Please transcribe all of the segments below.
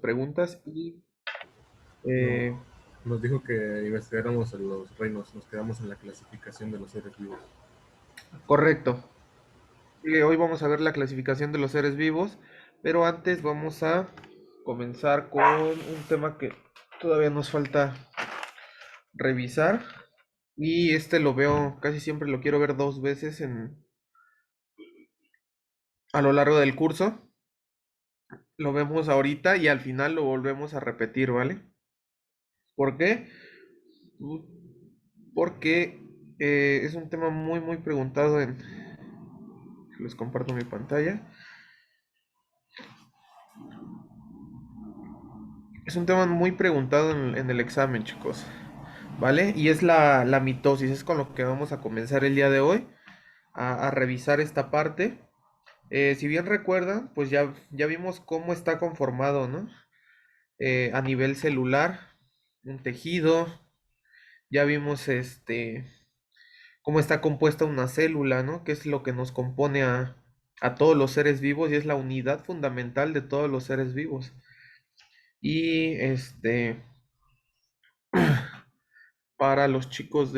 preguntas y No, eh, nos dijo que investigáramos en los reinos, nos quedamos en la clasificación de los seres vivos. correcto. Hoy vamos a ver la clasificación de los seres vivos, pero antes vamos a comenzar con un tema que todavía nos falta revisar y este lo veo, casi siempre lo quiero ver dos veces a lo largo del curso. Lo vemos ahorita y al final lo volvemos a repetir, ¿vale? ¿Por qué? Porque es un tema muy preguntado en... Les comparto mi pantalla. Es un tema muy preguntado en el examen, chicos, ¿vale? Y es la mitosis, es con lo que vamos a comenzar el día de hoy, a revisar esta parte. Si bien recuerdan, pues ya vimos cómo está conformado, ¿no? A nivel celular, un tejido, ya vimos cómo está compuesta una célula, ¿no? Que es lo que nos compone a todos los seres vivos y es la unidad fundamental de todos los seres vivos. Y para los chicos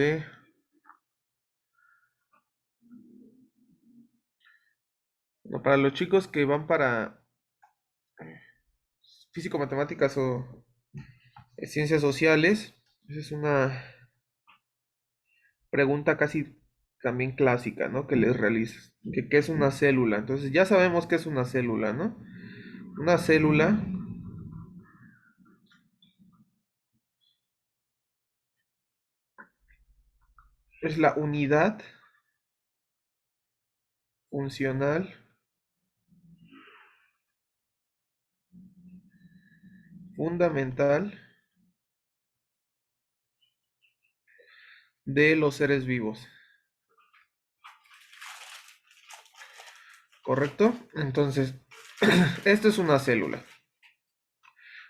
no, para los chicos que van para físico-matemáticas o ciencias sociales, esa es una pregunta casi también clásica, ¿no? Que les realizas. ¿Qué es una célula? Entonces ya sabemos qué es una célula, ¿no? Una célula es la unidad funcional fundamental de los seres vivos, ¿correcto? Entonces, esto es una célula.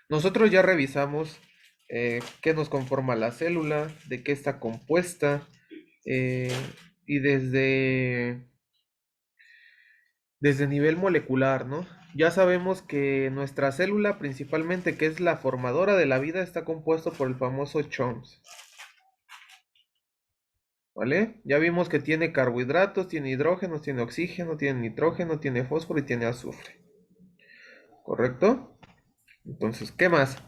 Nosotros ya revisamos qué nos conforma la célula, de qué está compuesta, eh, y desde nivel molecular, ¿no? Ya sabemos que nuestra célula principalmente, que es la formadora de la vida, está compuesto por el famoso CHOMS, ¿vale? Ya vimos que tiene carbohidratos, tiene hidrógenos, tiene oxígeno, tiene nitrógeno, tiene fósforo y tiene azufre, ¿correcto? Entonces, ¿qué más?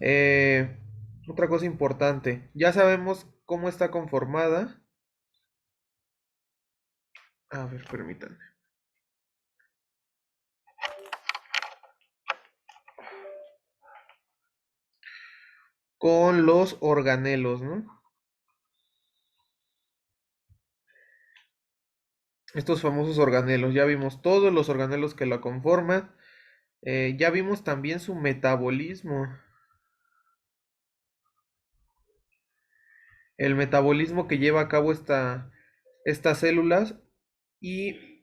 Eh, Otra cosa importante, ya sabemos cómo está conformada. A ver, permítanme. Con los organelos, ¿no? Estos famosos organelos, ya vimos todos los organelos que la conforman. Ya vimos también su metabolismo. El metabolismo que lleva a cabo estas células. Y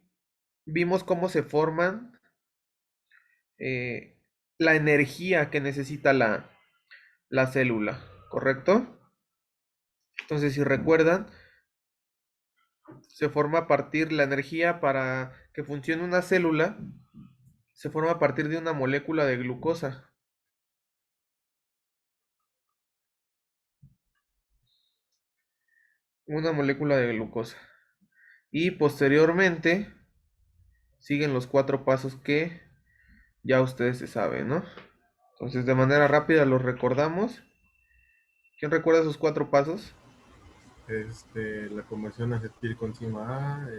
vimos cómo se forman, eh, la energía que necesita la célula, ¿correcto? Entonces, si recuerdan, se forma a partir la energía para que funcione una célula, se forma a partir de una molécula de glucosa. Una molécula de glucosa. Y posteriormente siguen los cuatro pasos que ya ustedes se saben, ¿no? Entonces, de manera rápida los recordamos. ¿Quién recuerda esos cuatro pasos? La conversión acetilcoenzima A,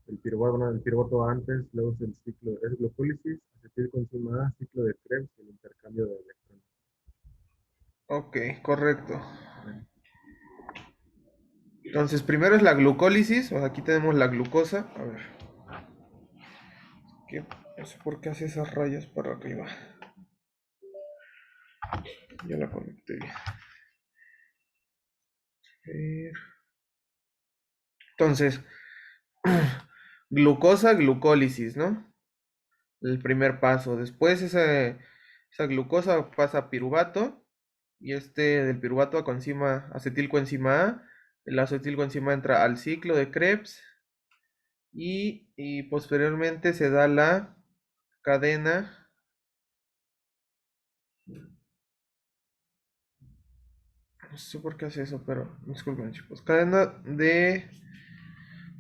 el piruvato antes, luego es el ciclo, es glucólisis, acetilcoenzima A, ciclo de Krebs y el intercambio de electrones. Ok, correcto. Entonces, primero es la glucólisis. Aquí tenemos la glucosa. A ver, no sé por qué hace esas rayas para arriba. Ya la conecté bien. A ver. Entonces, glucosa, glucólisis, ¿no? El primer paso. Después esa glucosa pasa a piruvato. Y del piruvato a coenzima, acetilcoenzima A. El acetilcoenzima entra al ciclo de Krebs. y posteriormente se da la cadena, no sé por qué hace eso, pero disculpen chicos, cadena de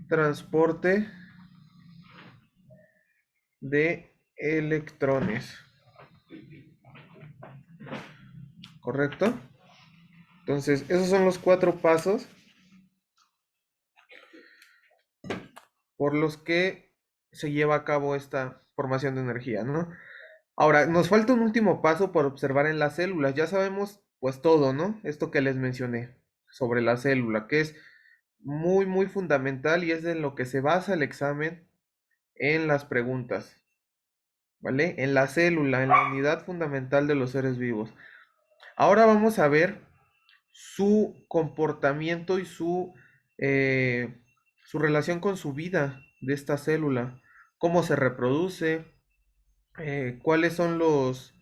transporte de electrones, ¿correcto? Entonces, esos son los cuatro pasos por los que se lleva a cabo esta formación de energía, ¿no? Ahora, nos falta un último paso por observar en las células. Ya sabemos, pues todo, ¿no? Esto que les mencioné sobre la célula, que es muy, muy fundamental y es en lo que se basa el examen en las preguntas, ¿vale? En la célula, en la unidad fundamental de los seres vivos. Ahora vamos a ver su comportamiento y su relación con su vida de esta célula, cómo se reproduce, cuáles son los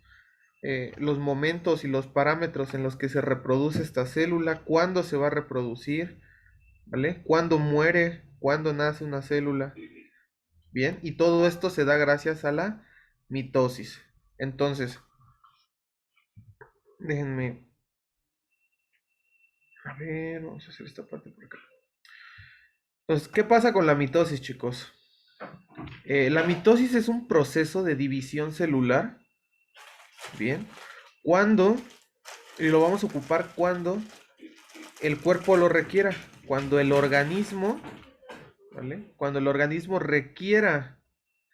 momentos y los parámetros en los que se reproduce esta célula, cuándo se va a reproducir, ¿vale? Cuándo muere, cuándo nace una célula, ¿bien? Y todo esto se da gracias a la mitosis. Entonces, déjenme, a ver, vamos a hacer esta parte por acá. Entonces, ¿qué pasa con la mitosis, chicos? La mitosis es un proceso de división celular, ¿bien? Cuando, y lo vamos a ocupar cuando el cuerpo lo requiera, cuando el organismo, ¿vale? Cuando el organismo requiera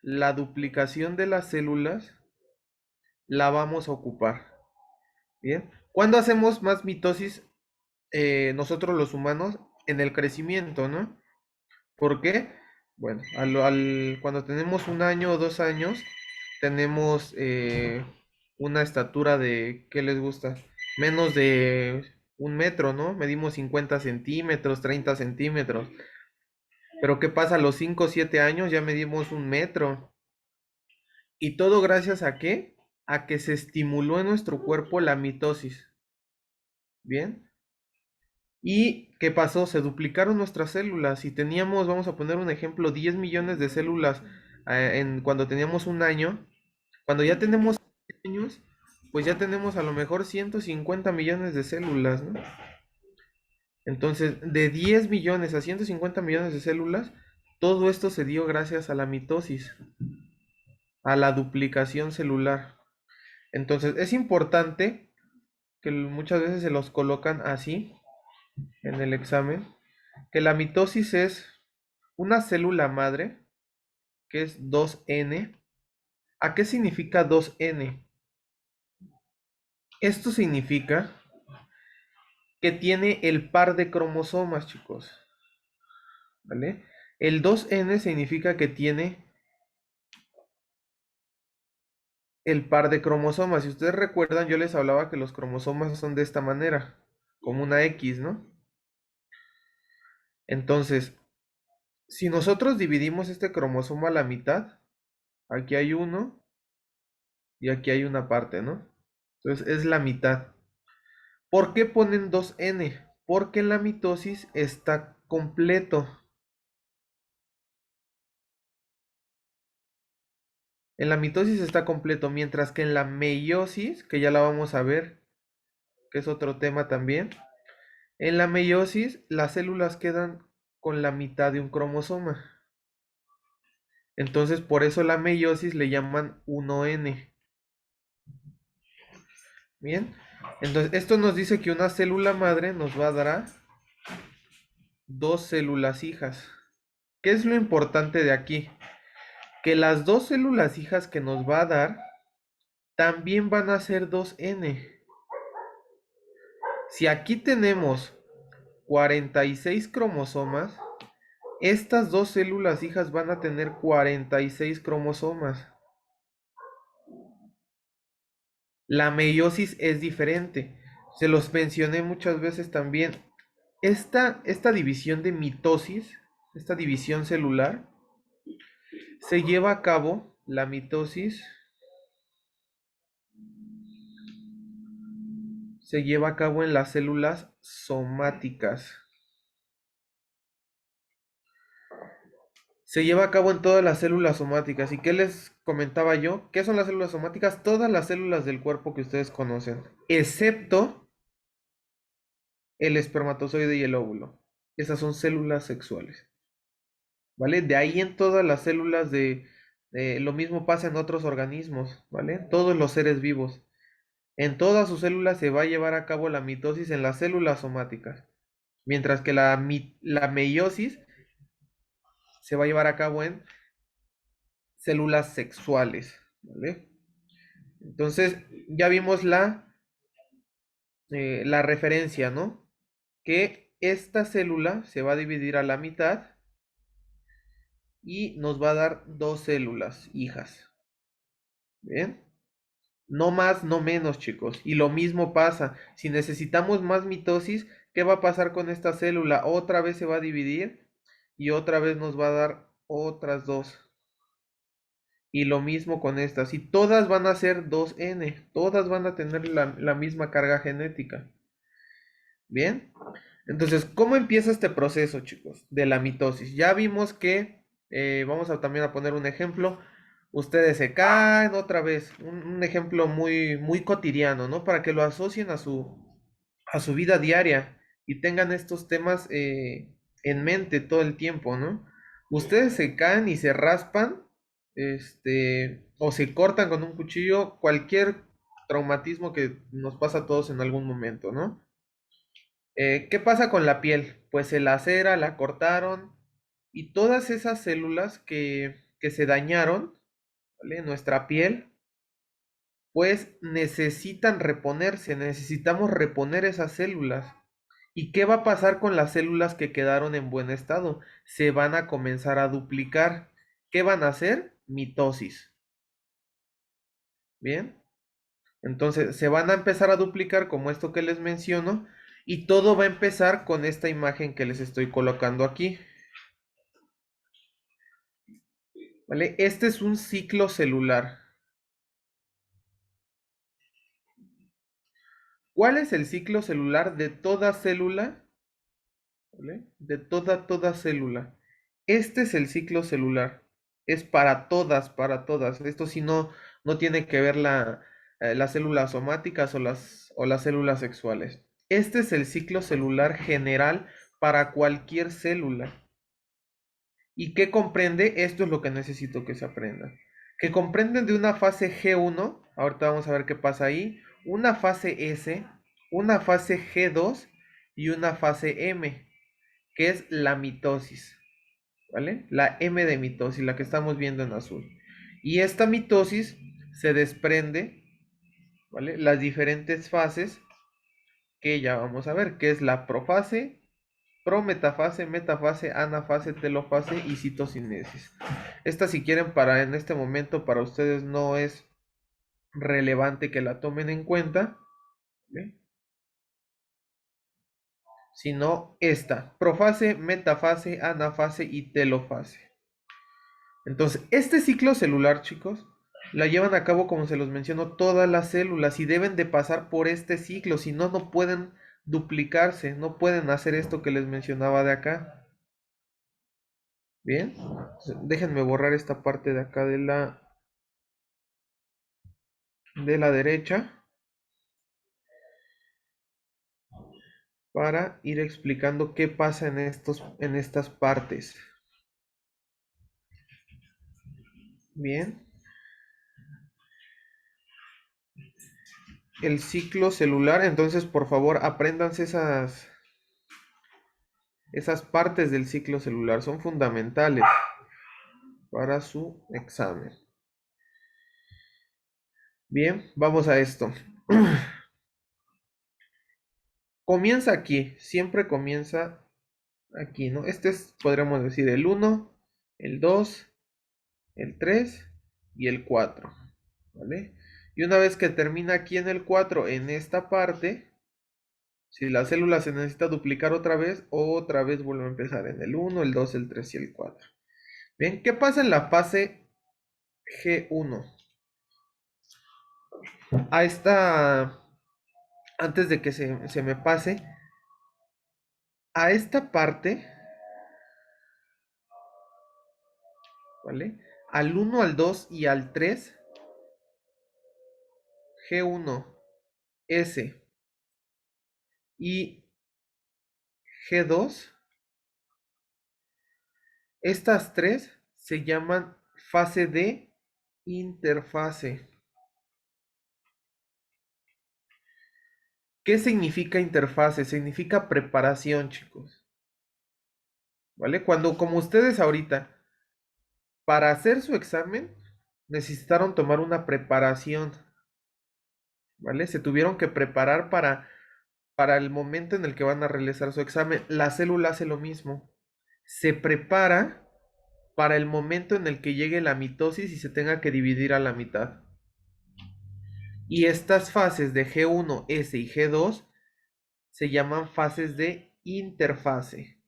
la duplicación de las células, la vamos a ocupar, ¿bien? ¿Cuándo hacemos más mitosis nosotros los humanos? En el crecimiento, ¿no? ¿Por qué? Bueno, cuando tenemos 1 año o 2 años, tenemos una estatura de, ¿qué les gusta? Menos de 1 metro, ¿no? Medimos 50 centímetros, 30 centímetros. Pero ¿qué pasa? A los 5 o 7 años ya medimos 1 metro. ¿Y todo gracias a qué? A que se estimuló en nuestro cuerpo la mitosis. ¿Bien? ¿Y qué pasó? Se duplicaron nuestras células. Si teníamos, vamos a poner un ejemplo, 10 millones de células cuando teníamos 1 año, cuando ya tenemos años, pues ya tenemos a lo mejor 150 millones de células, ¿no? Entonces, de 10 millones a 150 millones de células, todo esto se dio gracias a la mitosis, a la duplicación celular. Entonces, es importante que muchas veces se los colocan así en el examen, que la mitosis es una célula madre, que es 2N. ¿A qué significa 2N? Esto significa que tiene el par de cromosomas, chicos, ¿vale? El 2N significa que tiene el par de cromosomas. Si ustedes recuerdan, yo les hablaba que los cromosomas son de esta manera, como una X, ¿no? Entonces, si nosotros dividimos este cromosoma a la mitad, aquí hay uno y aquí hay una parte, ¿no? Entonces es la mitad. ¿Por qué ponen 2N? Porque en la mitosis está completo. En la mitosis está completo, mientras que en la meiosis, que ya la vamos a ver, que es otro tema también, en la meiosis las células quedan con la mitad de un cromosoma. Entonces por eso la meiosis le llaman 1N. Bien, entonces esto nos dice que una célula madre nos va a dar a dos células hijas. ¿Qué es lo importante de aquí? Que las dos células hijas que nos va a dar también van a ser 2N. Si aquí tenemos 46 cromosomas, estas dos células hijas van a tener 46 cromosomas. La meiosis es diferente. Se los mencioné muchas veces también. Esta división de mitosis, esta división celular, se lleva a cabo, la mitosis se lleva a cabo en las células somáticas. Se lleva a cabo en todas las células somáticas. ¿Y qué les comentaba yo? ¿Qué son las células somáticas? Todas las células del cuerpo que ustedes conocen, excepto el espermatozoide y el óvulo. Esas son células sexuales, ¿vale? De ahí en todas las células lo mismo pasa en otros organismos, ¿vale? Todos los seres vivos. En todas sus células se va a llevar a cabo la mitosis en las células somáticas, mientras que la meiosis se va a llevar a cabo en células sexuales, ¿vale? Entonces, ya vimos la referencia, ¿no? Que esta célula se va a dividir a la mitad y nos va a dar dos células hijas, ¿bien? No más, no menos, chicos. Y lo mismo pasa, si necesitamos más mitosis, ¿qué va a pasar con esta célula? Otra vez se va a dividir y otra vez nos va a dar otras dos. Y lo mismo con estas. Y todas van a ser 2N, todas van a tener la misma carga genética. ¿Bien? Entonces, ¿cómo empieza este proceso, chicos, de la mitosis? Ya vimos que, vamos a también a poner un ejemplo, ustedes se caen otra vez, un ejemplo muy, muy cotidiano, ¿no? Para que lo asocien a su vida diaria y tengan estos temas en mente todo el tiempo, ¿no? Ustedes se caen y se raspan, o se cortan con un cuchillo, cualquier traumatismo que nos pasa a todos en algún momento, ¿no? ¿Qué pasa con la piel? Pues se lacera, la cortaron y todas esas células que se dañaron, ¿vale? Nuestra piel, pues necesitan reponerse, necesitamos reponer esas células. ¿Y qué va a pasar con las células que quedaron en buen estado? Se van a comenzar a duplicar. ¿Qué van a hacer? Mitosis. ¿Bien? Entonces se van a empezar a duplicar como esto que les menciono y todo va a empezar con esta imagen que les estoy colocando aquí. ¿Vale? Este es un ciclo celular. ¿Cuál es el ciclo celular de toda célula? ¿Vale? De toda célula. Este es el ciclo celular. Es para todas, para todas. Esto sí no tiene que ver las células somáticas o las células sexuales. Este es el ciclo celular general para cualquier célula. ¿Y qué comprende? Esto es lo que necesito que se aprenda. Que comprenden de una fase G1, ahorita vamos a ver qué pasa ahí, una fase S, una fase G2 y una fase M, que es la mitosis, ¿vale? La M de mitosis, la que estamos viendo en azul. Y esta mitosis se desprende, ¿vale? Las diferentes fases que ya vamos a ver, que es la profase, prometafase, metafase, anafase, telofase y citocinesis. Esta si quieren para en este momento para ustedes no es relevante que la tomen en cuenta, ¿eh? Sino esta, profase, metafase, anafase y telofase. Entonces, este ciclo celular, chicos, la llevan a cabo como se los menciono todas las células y deben de pasar por este ciclo, si no, no pueden duplicarse, no pueden hacer esto que les mencionaba de acá. Bien, déjenme borrar esta parte de acá de la derecha para ir explicando qué pasa en estas partes. Bien, el ciclo celular, entonces por favor apréndanse esas partes del ciclo celular, son fundamentales para su examen. Bien, vamos a esto. Comienza aquí, siempre comienza aquí, ¿no? Este es, podríamos decir, el 1, el 2, el 3 y el 4, ¿vale? Y una vez que termina aquí en el 4, en esta parte, si la célula se necesita duplicar otra vez vuelve a empezar en el 1, el 2, el 3 y el 4. Bien, ¿qué pasa en la fase G1? A esta, antes de que se me pase, a esta parte ¿vale? Al uno, al 2 y al 3, G1, S y G2, estas tres se llaman fase de interfase. ¿Qué significa interfase? Significa preparación, chicos. ¿Vale? Cuando, como ustedes ahorita, para hacer su examen, necesitaron tomar una preparación, ¿vale? Se tuvieron que preparar para el momento en el que van a realizar su examen. La célula hace lo mismo. Se prepara para el momento en el que llegue la mitosis y se tenga que dividir a la mitad. Y estas fases de G1, S y G2 se llaman fases de interfase,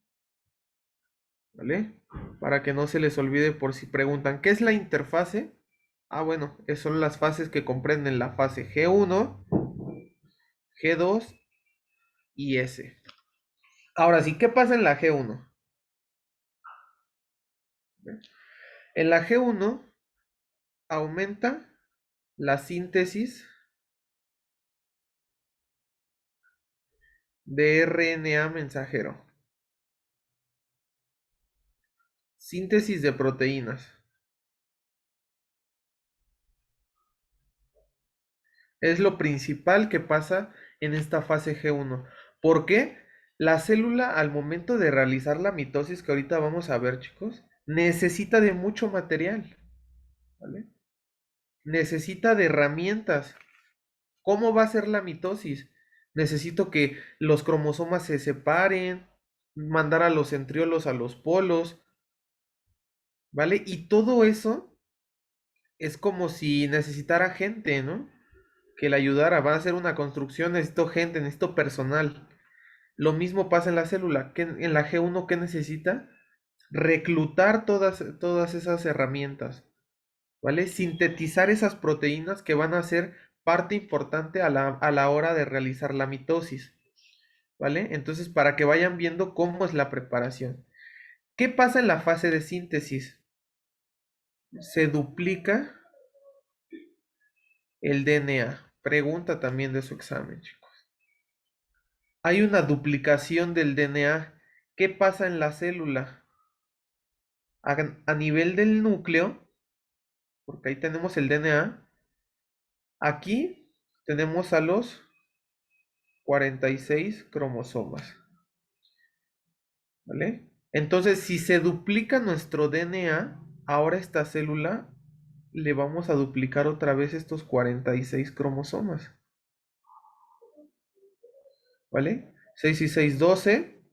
¿vale? Para que no se les olvide por si preguntan, ¿qué es la interfase? Ah, bueno, son las fases que comprenden la fase G1, G2 y S. Ahora sí, ¿qué pasa en la G1? En la G1 aumenta la síntesis de RNA mensajero, síntesis de proteínas. Es lo principal que pasa en esta fase G1. ¿Por qué? La célula al momento de realizar la mitosis que ahorita vamos a ver, chicos, necesita de mucho material, ¿vale? Necesita de herramientas. ¿Cómo va a ser la mitosis? Necesito que los cromosomas se separen, mandar a los centriolos a los polos, ¿vale? Y todo eso es como si necesitara gente, ¿no? Que le ayudara. Va a hacer una construcción, necesito gente, necesito personal. Lo mismo pasa en la célula. Que en la G1, ¿qué necesita? Reclutar todas esas herramientas, ¿vale? Sintetizar esas proteínas que van a ser parte importante a la hora de realizar la mitosis, ¿vale? Entonces, para que vayan viendo cómo es la preparación. ¿Qué pasa en la fase de síntesis? Se duplica el DNA. Pregunta también de su examen, chicos. Hay una duplicación del DNA. ¿Qué pasa en la célula? A nivel del núcleo, porque ahí tenemos el DNA, aquí tenemos a los 46 cromosomas, ¿vale? Entonces, si se duplica nuestro DNA, ahora esta célula le vamos a duplicar otra vez estos 46 cromosomas, ¿vale? 6 y 6, 12,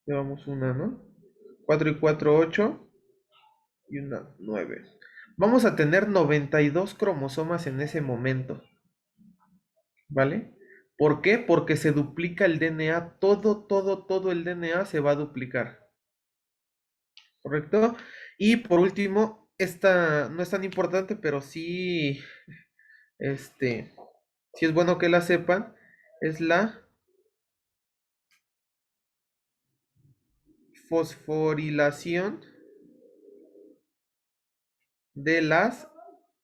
llevamos una, ¿no? 4 y 4, 8 y una, 9. Vamos a tener 92 cromosomas en ese momento, ¿vale? ¿Por qué? Porque se duplica el DNA, todo el DNA se va a duplicar, ¿correcto? Y por último, esta no es tan importante, pero sí, este, sí es bueno que la sepan, es la fosforilación de las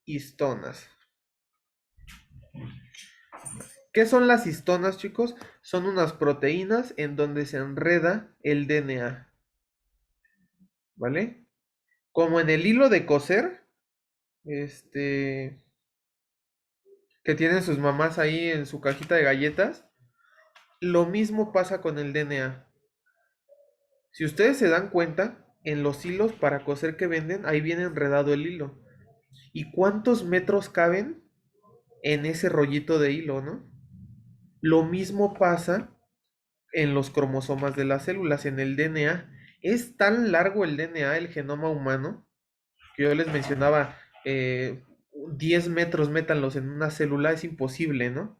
histonas. ¿Qué son las histonas, chicos? Son unas proteínas en donde se enreda el DNA, ¿vale? Como en el hilo de coser, este, que tienen sus mamás ahí en su cajita de galletas, lo mismo pasa con el DNA. Si ustedes se dan cuenta, en los hilos para coser que venden, ahí viene enredado el hilo. ¿Y cuántos metros caben en ese rollito de hilo, no? Lo mismo pasa en los cromosomas de las células, en el DNA. Es tan largo el DNA, el genoma humano, que yo les mencionaba, 10 metros métanlos en una célula, es imposible, ¿no?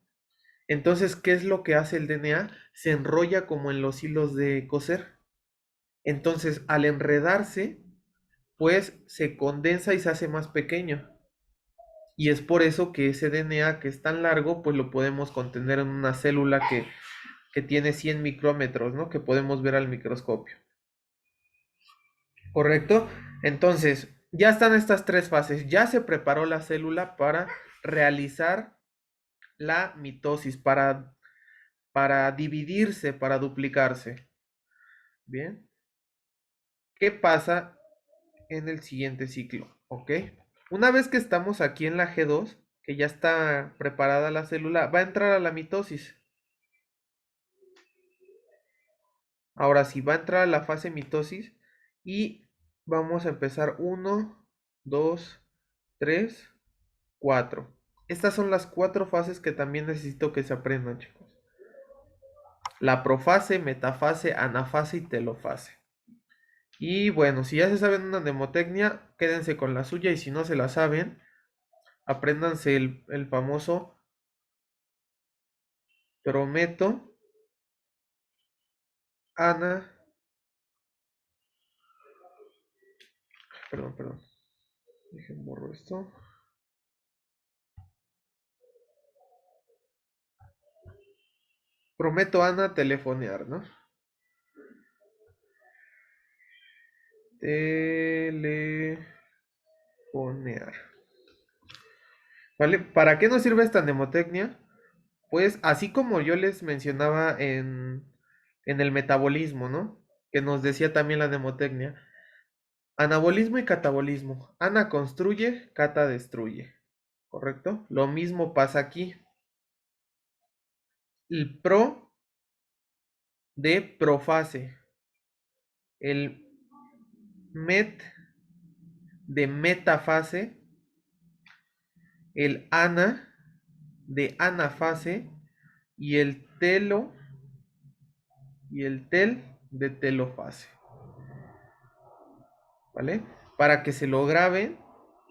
Entonces, ¿qué es lo que hace el DNA? Se enrolla como en los hilos de coser. Entonces, al enredarse, pues se condensa y se hace más pequeño. Y es por eso que ese DNA que es tan largo, pues lo podemos contener en una célula que tiene 100 micrómetros, ¿no? Que podemos ver al microscopio. ¿correcto? Entonces, ya están estas tres fases. Ya se preparó la célula para realizar la mitosis, para dividirse, para duplicarse. Bien. ¿Qué pasa en el siguiente ciclo? ¿Ok? Una vez que estamos aquí en la G2, que ya está preparada la célula, va a entrar a la mitosis. Ahora sí, va a entrar a la fase mitosis y vamos a empezar 1, 2, 3, 4. Estas son las cuatro fases que también necesito que se aprendan, chicos. La profase, metafase, anafase y telofase. Y bueno, si ya se saben una mnemotecnia, quédense con la suya y si no se la saben, apréndanse el famoso prometo, Ana, perdón, dejen borro esto. Prometo, Ana, telefonear, ¿no? Telefonear. ¿Vale? ¿Para qué nos sirve esta mnemotecnia? Pues así como yo les mencionaba en el metabolismo, ¿no? Que nos decía también la mnemotecnia. Anabolismo y catabolismo. Ana construye, cata destruye. ¿Correcto? Lo mismo pasa aquí. El pro de profase. El met de metafase. El ana de anafase. Y el telo y el tel de telofase. ¿Vale? Para que se lo graben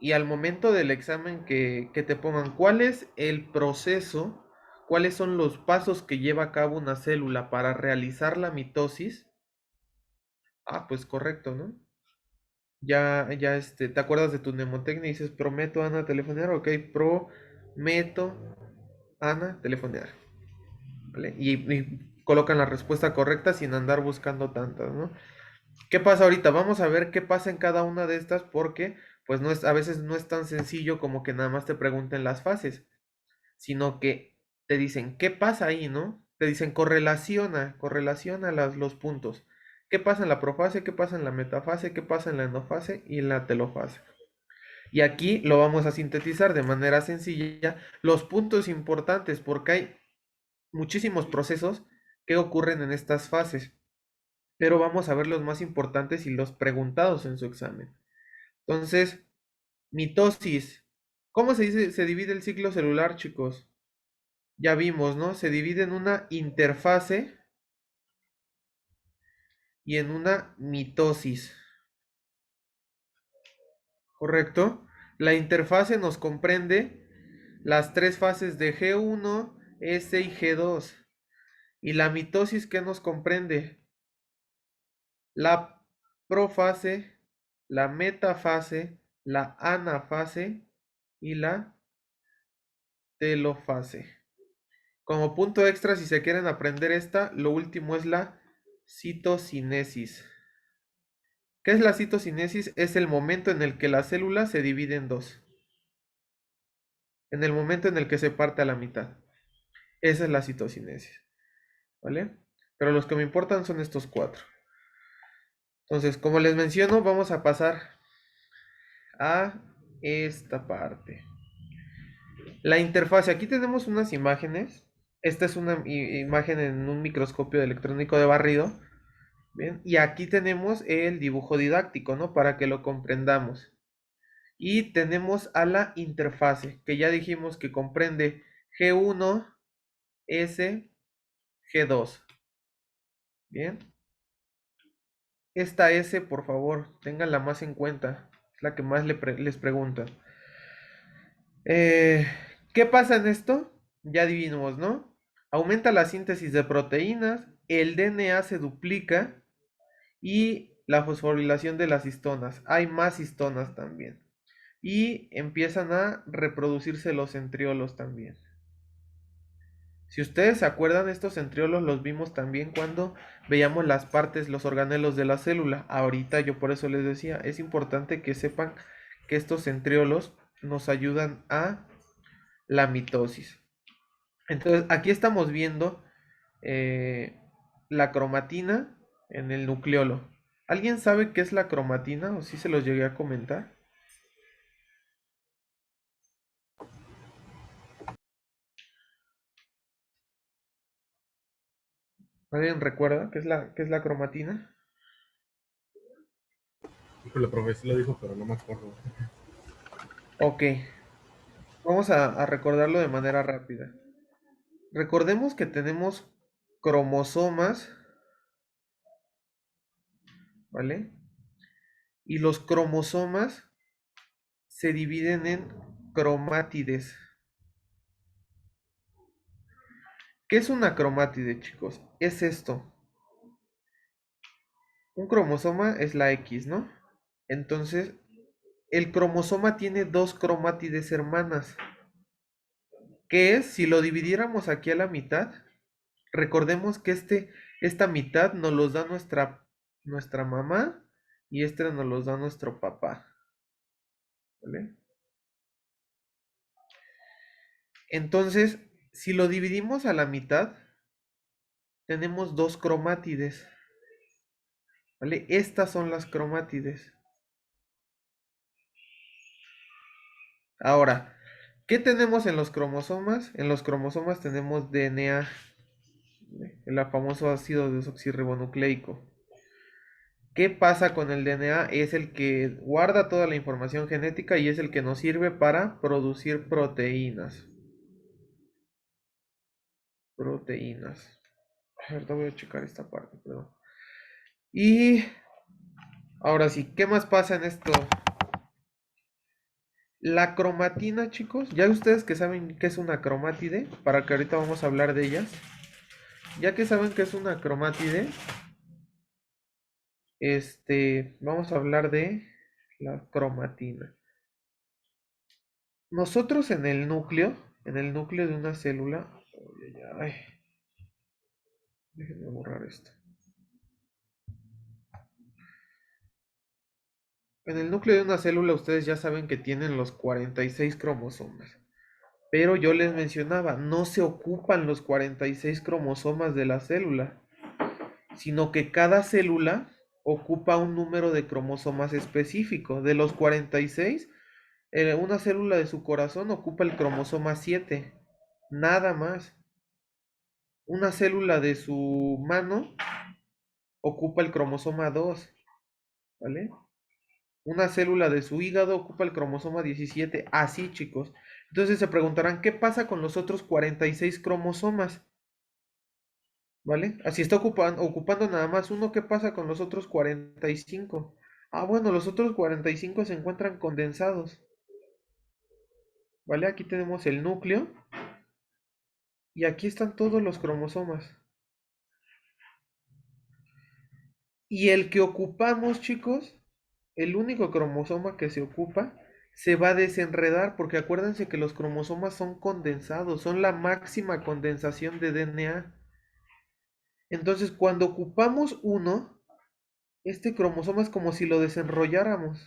y al momento del examen que te pongan cuál es el proceso, cuáles son los pasos que lleva a cabo una célula para realizar la mitosis. Ah, pues correcto, ¿no? Ya, te acuerdas de tu mnemotecnia y dices, prometo, Ana, telefonear, ok, prometo, Ana, telefonear, ¿vale? Y colocan la respuesta correcta sin andar buscando tantas, ¿no? ¿Qué pasa ahorita? Vamos a ver qué pasa en cada una de estas porque pues no es, a veces no es tan sencillo como que nada más te pregunten las fases, sino que te dicen qué pasa ahí, ¿no? Te dicen correlaciona los puntos. ¿Qué pasa en la profase? ¿Qué pasa en la metafase? ¿Qué pasa en la endofase y en la telofase? Y aquí lo vamos a sintetizar de manera sencilla los puntos importantes porque hay muchísimos procesos que ocurren en estas fases, pero vamos a ver los más importantes y los preguntados en su examen. Entonces, mitosis. ¿Cómo se dice? Se divide el ciclo celular, chicos. Ya vimos, ¿no? Se divide en una interfase y en una mitosis. ¿Correcto? La interfase nos comprende las tres fases de G1, S y G2. Y la mitosis, ¿qué nos comprende? La profase, la metafase, la anafase y la telofase. Como punto extra, si se quieren aprender esta, lo último es la citocinesis. ¿Qué es la citocinesis? Es el momento en el que la célula se divide en dos. En el momento en el que se parte a la mitad. Esa es la citocinesis. ¿Vale? Pero los que me importan son estos cuatro. Entonces, como les menciono, vamos a pasar a esta parte. La interfase. Aquí tenemos unas imágenes. Esta es una imagen en un microscopio electrónico de barrido. Bien, y aquí tenemos el dibujo didáctico, ¿no? Para que lo comprendamos. Y tenemos a la interfase, que ya dijimos que comprende G1, S, G2. Bien. Esta S, por favor, ténganla más en cuenta. Es la que más les preguntan. Eh, ¿Qué pasa en esto? Ya adivinamos, ¿no? Aumenta la síntesis de proteínas, el DNA se duplica y la fosforilación de las histonas. Hay más histonas también. Y empiezan a reproducirse los centriolos también. Si ustedes se acuerdan, estos centriolos los vimos también cuando veíamos las partes, los organelos de la célula. Ahorita yo por eso les decía, es importante que sepan que estos centriolos nos ayudan a la mitosis. Entonces, aquí estamos viendo eh, la cromatina en el nucleolo. ¿Alguien sabe qué es la cromatina o si se los llegué a comentar? ¿Alguien recuerda qué es la cromatina? Híjole, profe, sí lo dijo, pero no me acuerdo. Ok, vamos a recordarlo de manera rápida. Recordemos que tenemos cromosomas, ¿vale? Y los cromosomas se dividen en cromátides. ¿Qué es una cromátide, chicos? Es esto. Un cromosoma es la X, ¿no? Entonces, el cromosoma tiene dos cromátides hermanas, que es, si lo dividiéramos aquí a la mitad, recordemos que esta mitad nos los da nuestra mamá y este nos los da nuestro papá, ¿vale? Entonces, si lo dividimos a la mitad, tenemos dos cromátides, ¿vale? Estas son las cromátides. Ahora, ¿qué tenemos en los cromosomas? En los cromosomas tenemos DNA, el famoso ácido desoxirribonucleico. ¿Qué pasa con el DNA? Es el que guarda toda la información genética y es el que nos sirve para producir proteínas. Proteínas. Ahorita voy a checar esta parte, perdón. Y ahora sí, ¿qué más pasa en esto? La cromatina, chicos, ya ustedes que saben qué es una cromátide, para que ahorita vamos a hablar de ellas. Ya que saben qué es una cromátide, vamos a hablar de la cromatina. Nosotros en el núcleo de una célula, ay, ay, ay, déjenme borrar esto. En el núcleo de una célula ustedes ya saben que tienen los 46 cromosomas. Pero yo les mencionaba, no se ocupan los 46 cromosomas de la célula, sino que cada célula ocupa un número de cromosomas específico. De los 46, una célula de su corazón ocupa el cromosoma 7, nada más. Una célula de su mano ocupa el cromosoma 2, ¿vale? Una célula de su hígado ocupa el cromosoma 17, así chicos. Entonces se preguntarán, ¿qué pasa con los otros 46 cromosomas? ¿Vale? Así está ocupando nada más uno, ¿qué pasa con los otros 45? Ah, bueno, los otros 45 se encuentran condensados, ¿vale? Aquí tenemos el núcleo y aquí están todos los cromosomas. Y el que ocupamos, chicos, el único cromosoma que se ocupa, se va a desenredar porque acuérdense que los cromosomas son condensados, son la máxima condensación de DNA. Entonces, cuando ocupamos uno, este cromosoma es como si lo desenrolláramos.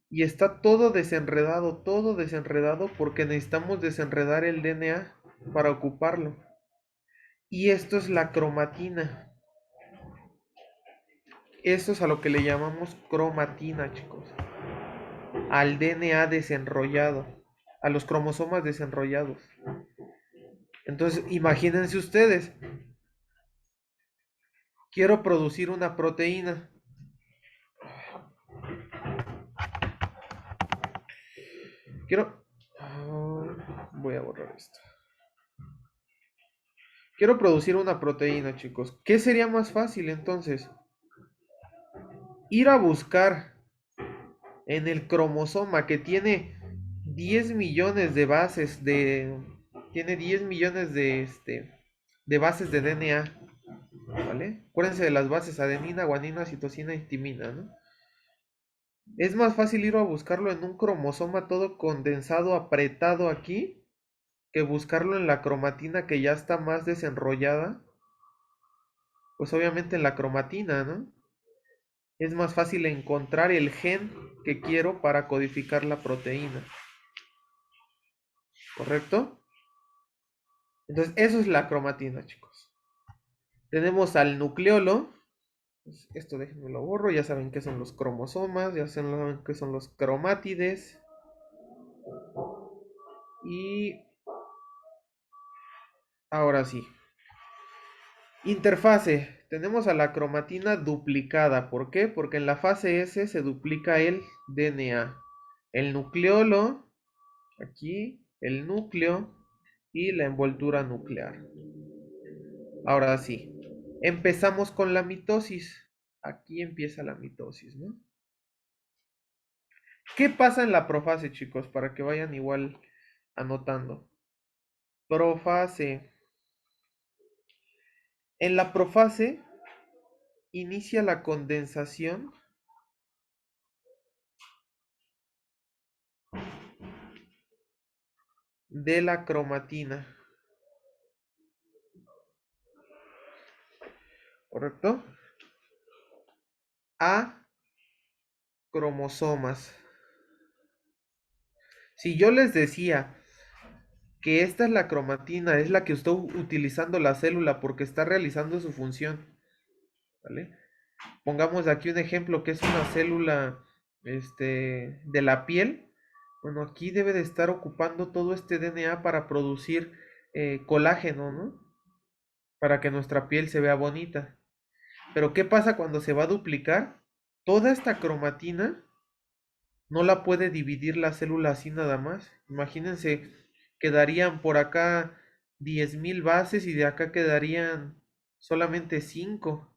Y está todo desenredado porque necesitamos desenredar el DNA para ocuparlo. Y esto es la cromatina. Esto es a lo que le llamamos cromatina, chicos. Al DNA desenrollado, a los cromosomas desenrollados. Entonces, imagínense ustedes, quiero producir una proteína. Quiero... voy a borrar esto. Quiero producir una proteína, chicos. ¿Qué sería más fácil entonces? Ir a buscar en el cromosoma que tiene 10 millones de bases de... Tiene 10 millones de bases de DNA, ¿vale? Acuérdense de las bases adenina, guanina, citosina y timina, ¿no? Es más fácil ir a buscarlo en un cromosoma todo condensado, apretado aquí, que buscarlo en la cromatina que ya está más desenrollada. Pues obviamente en la cromatina, ¿no? Es más fácil encontrar el gen que quiero para codificar la proteína, ¿correcto? Entonces, eso es la cromatina, chicos. Tenemos al nucleolo. Pues esto déjenme lo borro. Ya saben qué son los cromosomas, ya saben qué son los cromátides. Y ahora sí. Interfase. Tenemos a la cromatina duplicada. ¿Por qué? Porque en la fase S se duplica el DNA. El nucleolo, aquí, el núcleo y la envoltura nuclear. Ahora sí. Empezamos con la mitosis. Aquí empieza la mitosis, ¿no? ¿Qué pasa en la profase, chicos? Para que vayan igual anotando. Profase. En la profase inicia la condensación de la cromatina, ¿correcto? A cromosomas. Si yo les decía que esta es la cromatina, es la que está utilizando la célula porque está realizando su función, ¿vale? Pongamos aquí un ejemplo que es una célula de la piel. Bueno, aquí debe de estar ocupando todo este DNA para producir colágeno, ¿no? Para que nuestra piel se vea bonita. Pero ¿qué pasa cuando se va a duplicar? Toda esta cromatina no la puede dividir la célula así nada más. Imagínense, quedarían por acá 10.000 bases y de acá quedarían solamente 5.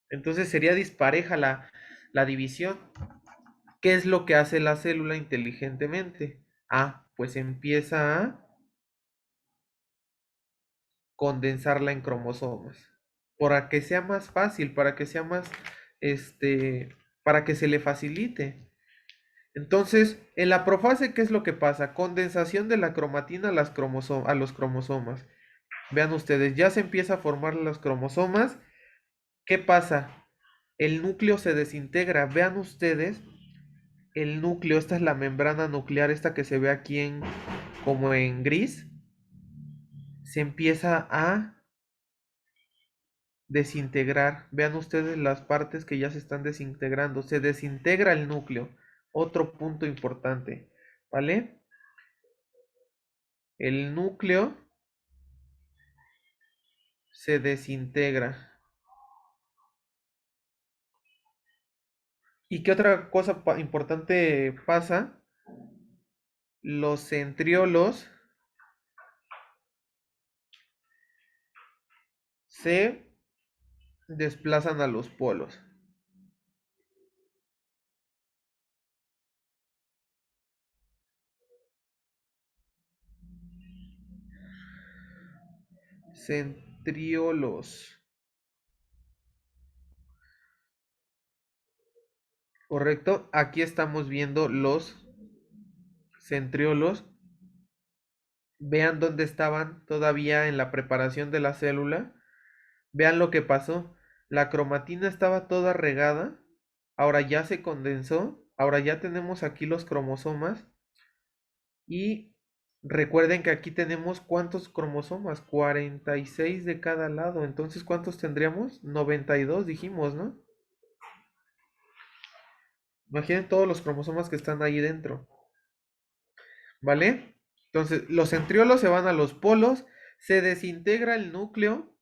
Entonces sería dispareja la división. ¿Qué es lo que hace la célula inteligentemente? Ah, pues empieza a condensarla en cromosomas. Para que sea más fácil, para que sea más, para que se le facilite. Entonces, en la profase, ¿qué es lo que pasa? Condensación de la cromatina a, a los cromosomas. Vean ustedes, ya se empieza a formar los cromosomas. ¿Qué pasa? El núcleo se desintegra. Vean ustedes el núcleo, esta es la membrana nuclear, esta que se ve aquí en como en gris, se empieza a desintegrar. Vean ustedes las partes que ya se están desintegrando. Se desintegra el núcleo. Otro punto importante, ¿vale? El núcleo se desintegra. ¿Y qué otra cosa importante pasa? Los centriolos se desplazan a los polos. Centriolos. Correcto. Aquí estamos viendo los centriolos. Vean dónde estaban todavía en la preparación de la célula. Vean lo que pasó. La cromatina estaba toda regada. Ahora ya se condensó. Ahora ya tenemos aquí los cromosomas. Y recuerden que aquí tenemos ¿cuántos cromosomas? 46 de cada lado. Entonces, ¿cuántos tendríamos? 92 dijimos, ¿no? Imaginen todos los cromosomas que están ahí dentro. ¿Vale? Entonces, los centriolos se van a los polos, se desintegra el núcleo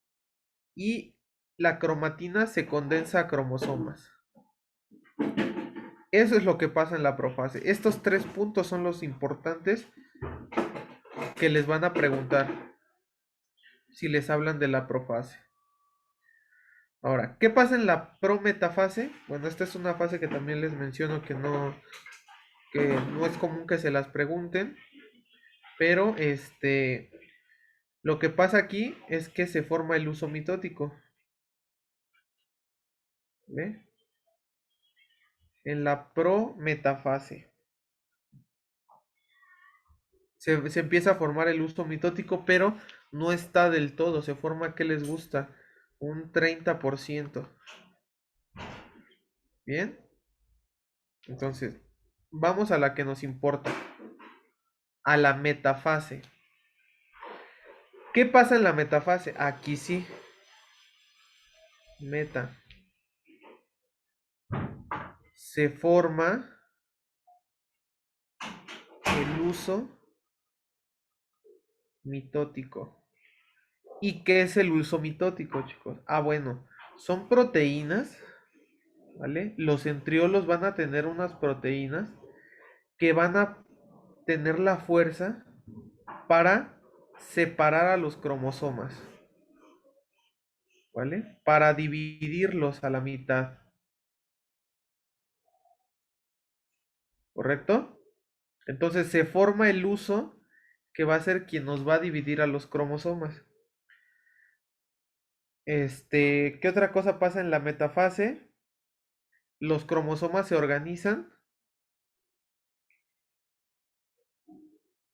y la cromatina se condensa a cromosomas. Eso es lo que pasa en la profase. Estos tres puntos son los importantes que les van a preguntar si les hablan de la profase. Ahora, ¿qué pasa en la prometafase? Bueno, esta es una fase que también les menciono que no es común que se las pregunten, pero lo que pasa aquí es que se forma el uso mitótico. ¿Ve? En la prometafase se empieza a formar el uso mitótico, pero no está del todo. Se forma, ¿qué les gusta? Un 30%. Bien, entonces vamos a la que nos importa, a la metafase. ¿Qué pasa en la metafase? Aquí sí, meta. Se forma el uso mitótico. ¿Y qué es el uso mitótico, chicos? Ah, bueno, son proteínas, ¿vale? Los centriolos van a tener unas proteínas que van a tener la fuerza para separar a los cromosomas, ¿vale? Para dividirlos a la mitad, ¿correcto? Entonces se forma el uso que va a ser quien nos va a dividir a los cromosomas. ¿Qué otra cosa pasa en la metafase? Los cromosomas se organizan,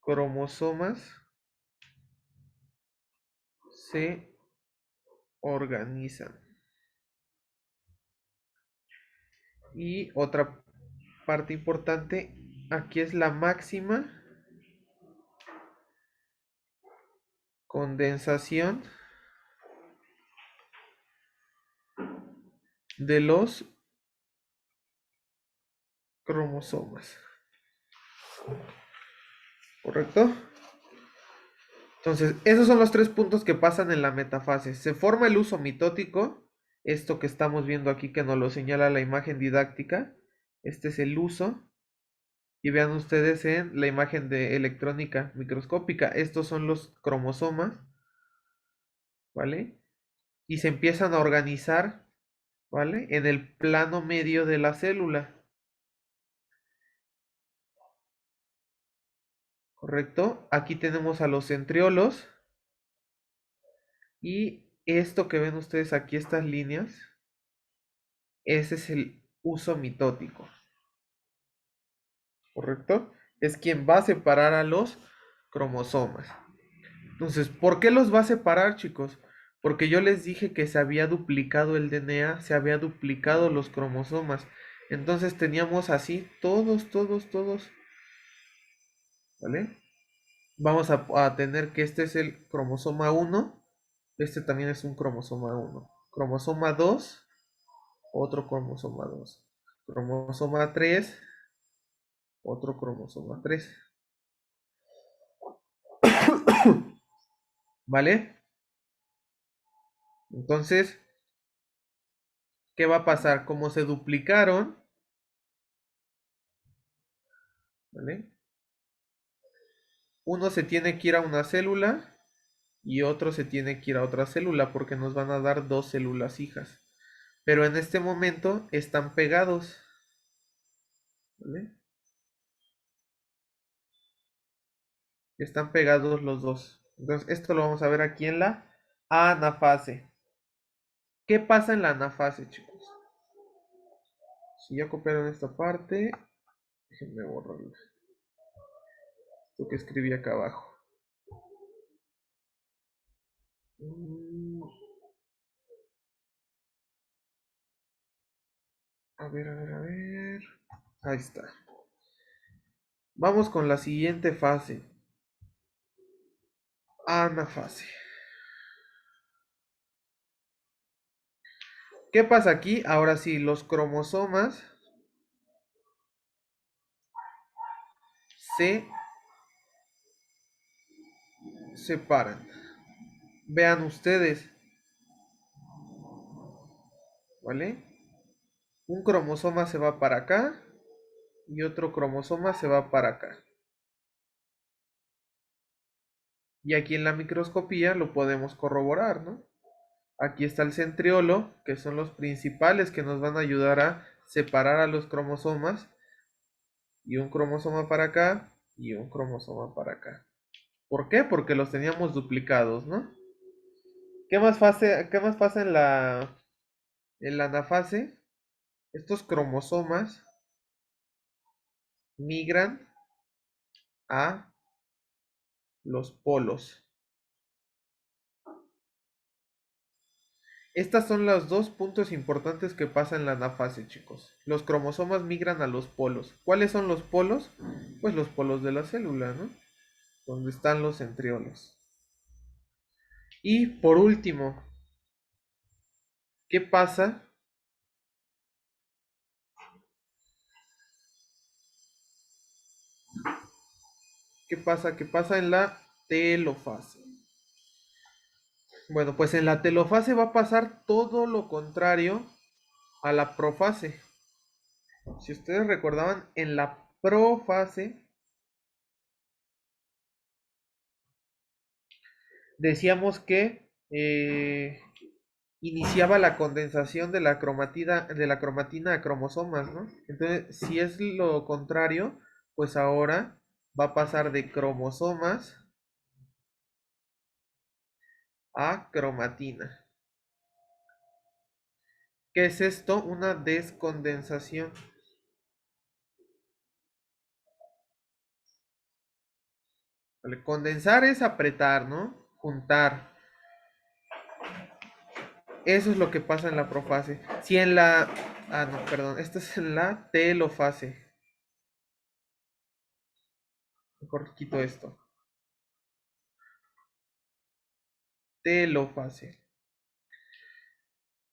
cromosomas se organizan. Y otra parte importante, aquí es la máxima condensación de los cromosomas, ¿correcto? Entonces, esos son los tres puntos que pasan en la metafase. Se forma el uso mitótico, esto que estamos viendo aquí que nos lo señala la imagen didáctica. Este es el uso. Y vean ustedes en la imagen de electrónica microscópica, estos son los cromosomas, ¿vale? Y se empiezan a organizar, ¿vale? En el plano medio de la célula, ¿correcto? Aquí tenemos a los centriolos y esto que ven ustedes aquí, estas líneas, ese es el uso mitótico, ¿correcto? Es quien va a separar a los cromosomas. Entonces, ¿por qué los va a separar, chicos? Porque yo les dije que se había duplicado el DNA, se había duplicado los cromosomas. Entonces teníamos así todos, ¿vale? Vamos a tener que este es el cromosoma 1, este también es un cromosoma 1. Cromosoma 2, otro cromosoma 2. Cromosoma 3, otro cromosoma 3. ¿Vale? Entonces, ¿qué va a pasar? Como se duplicaron, ¿vale? Uno se tiene que ir a una célula y otro se tiene que ir a otra célula porque nos van a dar dos células hijas. Pero en este momento están pegados, ¿vale? Están pegados los dos. Entonces, esto lo vamos a ver aquí en la anafase. ¿Qué pasa en la anafase, chicos? Si ya copiaron esta parte, déjenme borrarlo. Esto que escribí acá abajo. Mm, a ver. Ahí está. Vamos con la siguiente fase. Anafase. ¿Qué pasa aquí? Ahora sí, los cromosomas se separan. Vean ustedes, ¿vale? Un cromosoma se va para acá y otro cromosoma se va para acá. Y aquí en la microscopía lo podemos corroborar, ¿no? Aquí está el centriolo, que son los principales que nos van a ayudar a separar a los cromosomas. Y un cromosoma para acá y un cromosoma para acá. ¿Por qué? Porque los teníamos duplicados, ¿no? Qué más pasa en la anafase? Estos cromosomas migran a los polos. Estos son los dos puntos importantes que pasan en la anafase, chicos. Los cromosomas migran a los polos. ¿Cuáles son los polos? Pues los polos de la célula, ¿no? Donde están los centriolos. Y por último, ¿qué pasa? ¿Qué pasa? ¿Qué pasa en la telofase? Bueno, pues en la telofase va a pasar todo lo contrario a la profase. Si ustedes recordaban, en la profase decíamos que iniciaba la condensación de la cromatina a cromosomas, ¿no? Entonces, si es lo contrario, pues ahora va a pasar de cromosomas a cromatina. ¿Qué es esto? Una descondensación. ¿Vale? Condensar es apretar, ¿no? Juntar. Eso es lo que pasa en la profase. Si en la... Ah, no, perdón. Esto es en la telofase. Mejor quito esto. Telofase.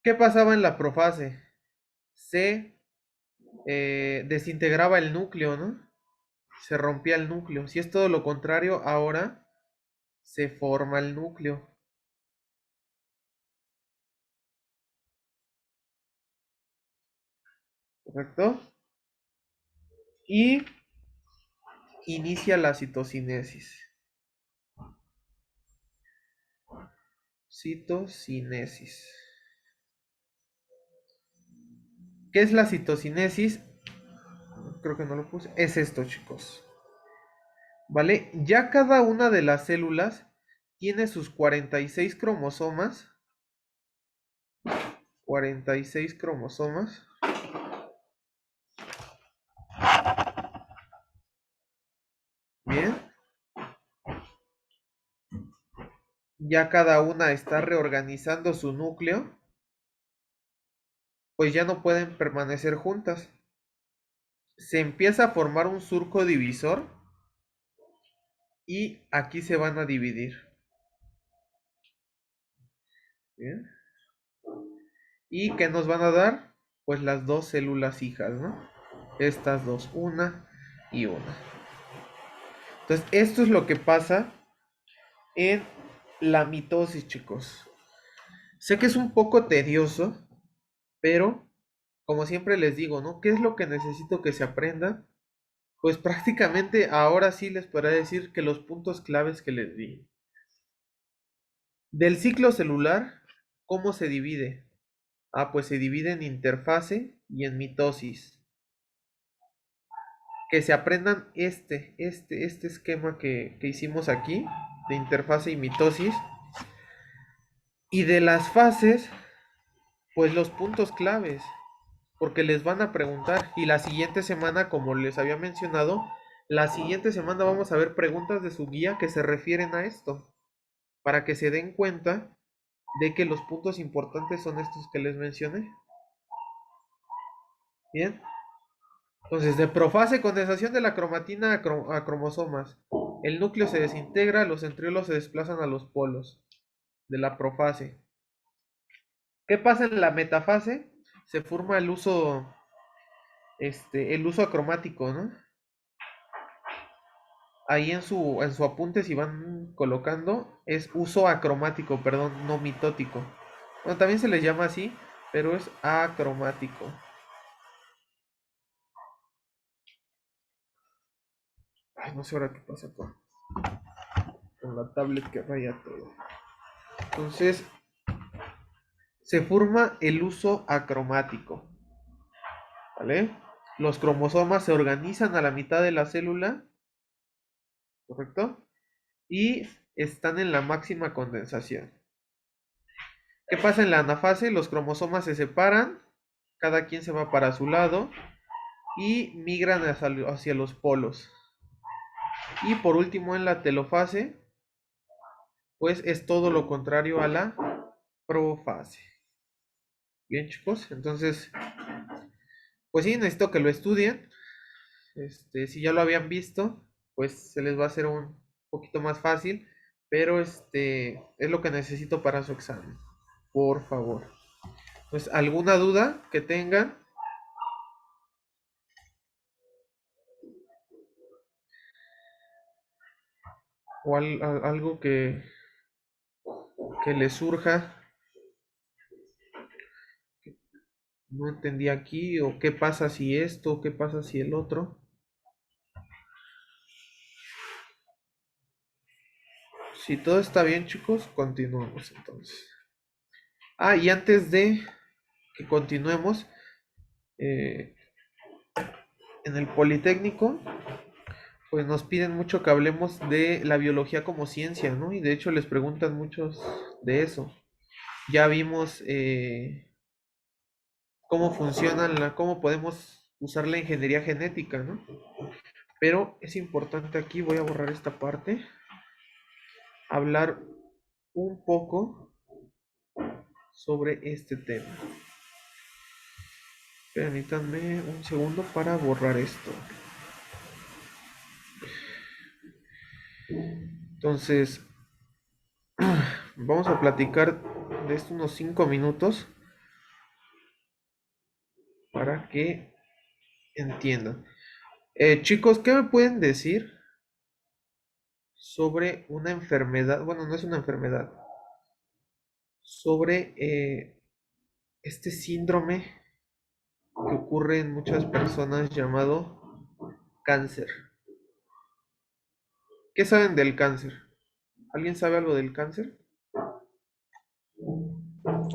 ¿Qué pasaba en la profase? Se desintegraba el núcleo, ¿no? Se rompía el núcleo. Si es todo lo contrario, ahora se forma el núcleo. ¿Correcto? Y inicia la citocinesis. Citocinesis. ¿Qué es la citocinesis? Creo que no lo puse. Es esto, chicos. ¿Vale? Ya cada una de las células tiene sus 46 cromosomas. 46 cromosomas. Bien. Ya cada una está reorganizando su núcleo. Pues ya no pueden permanecer juntas. Se empieza a formar un surco divisor y aquí se van a dividir. Bien. ¿Y qué nos van a dar? Pues las dos células hijas, ¿no? Estas dos, una y una. Entonces, esto es lo que pasa en la mitosis, chicos. Sé que es un poco tedioso, pero como siempre les digo, ¿no? ¿Qué es lo que necesito que se aprenda? Pues prácticamente ahora sí les podré decir que los puntos claves que les di. Del ciclo celular, ¿cómo se divide? Ah, pues se divide en interfase y en mitosis. Que se aprendan este esquema que hicimos aquí, de interfase y mitosis. Y de las fases, pues los puntos claves, porque les van a preguntar. Y la siguiente semana, como les había mencionado, la siguiente semana vamos a ver preguntas de su guía que se refieren a esto, para que se den cuenta de que los puntos importantes son estos que les mencioné. Bien. Entonces, de profase, condensación de la cromatina a cromosomas. El núcleo se desintegra, los centriolos se desplazan a los polos de la profase. ¿Qué pasa en la metafase? Se forma el uso acromático, ¿no? Ahí en su apunte, si van colocando, es uso acromático, perdón, no mitótico. Bueno, también se les llama así, pero es acromático. Ay, no sé ahora qué pasa con la tablet que raya todo. Entonces, se forma el uso acromático, ¿vale? Los cromosomas se organizan a la mitad de la célula, ¿correcto? Y están en la máxima condensación. ¿Qué pasa en la anafase? Los cromosomas se separan, cada quien se va para su lado y migran hacia los polos. Y por último, en la telofase, pues es todo lo contrario a la profase. Bien, chicos, entonces, pues sí, necesito que lo estudien. Si ya lo habían visto, pues se les va a hacer un poquito más fácil, pero es lo que necesito para su examen. Por favor. Pues alguna duda que tengan. O algo que les surja. No entendí aquí, o qué pasa si esto, qué pasa si el otro. Si todo está bien, chicos, continuamos entonces. Y antes de que continuemos, eh, en el Politécnico, pues nos piden mucho que hablemos de la biología como ciencia, ¿no? Y de hecho les preguntan muchos de eso. Ya vimos cómo funciona, cómo podemos usar la ingeniería genética, ¿no? Pero es importante aquí, voy a borrar esta parte, hablar un poco sobre este tema. Permítanme un segundo para borrar esto. Entonces, vamos a platicar de esto unos 5 minutos para que entiendan. Chicos, ¿qué me pueden decir sobre una enfermedad? Bueno, no es una enfermedad. Sobre este síndrome que ocurre en muchas personas llamado cáncer. ¿Qué saben del cáncer? ¿Alguien sabe algo del cáncer?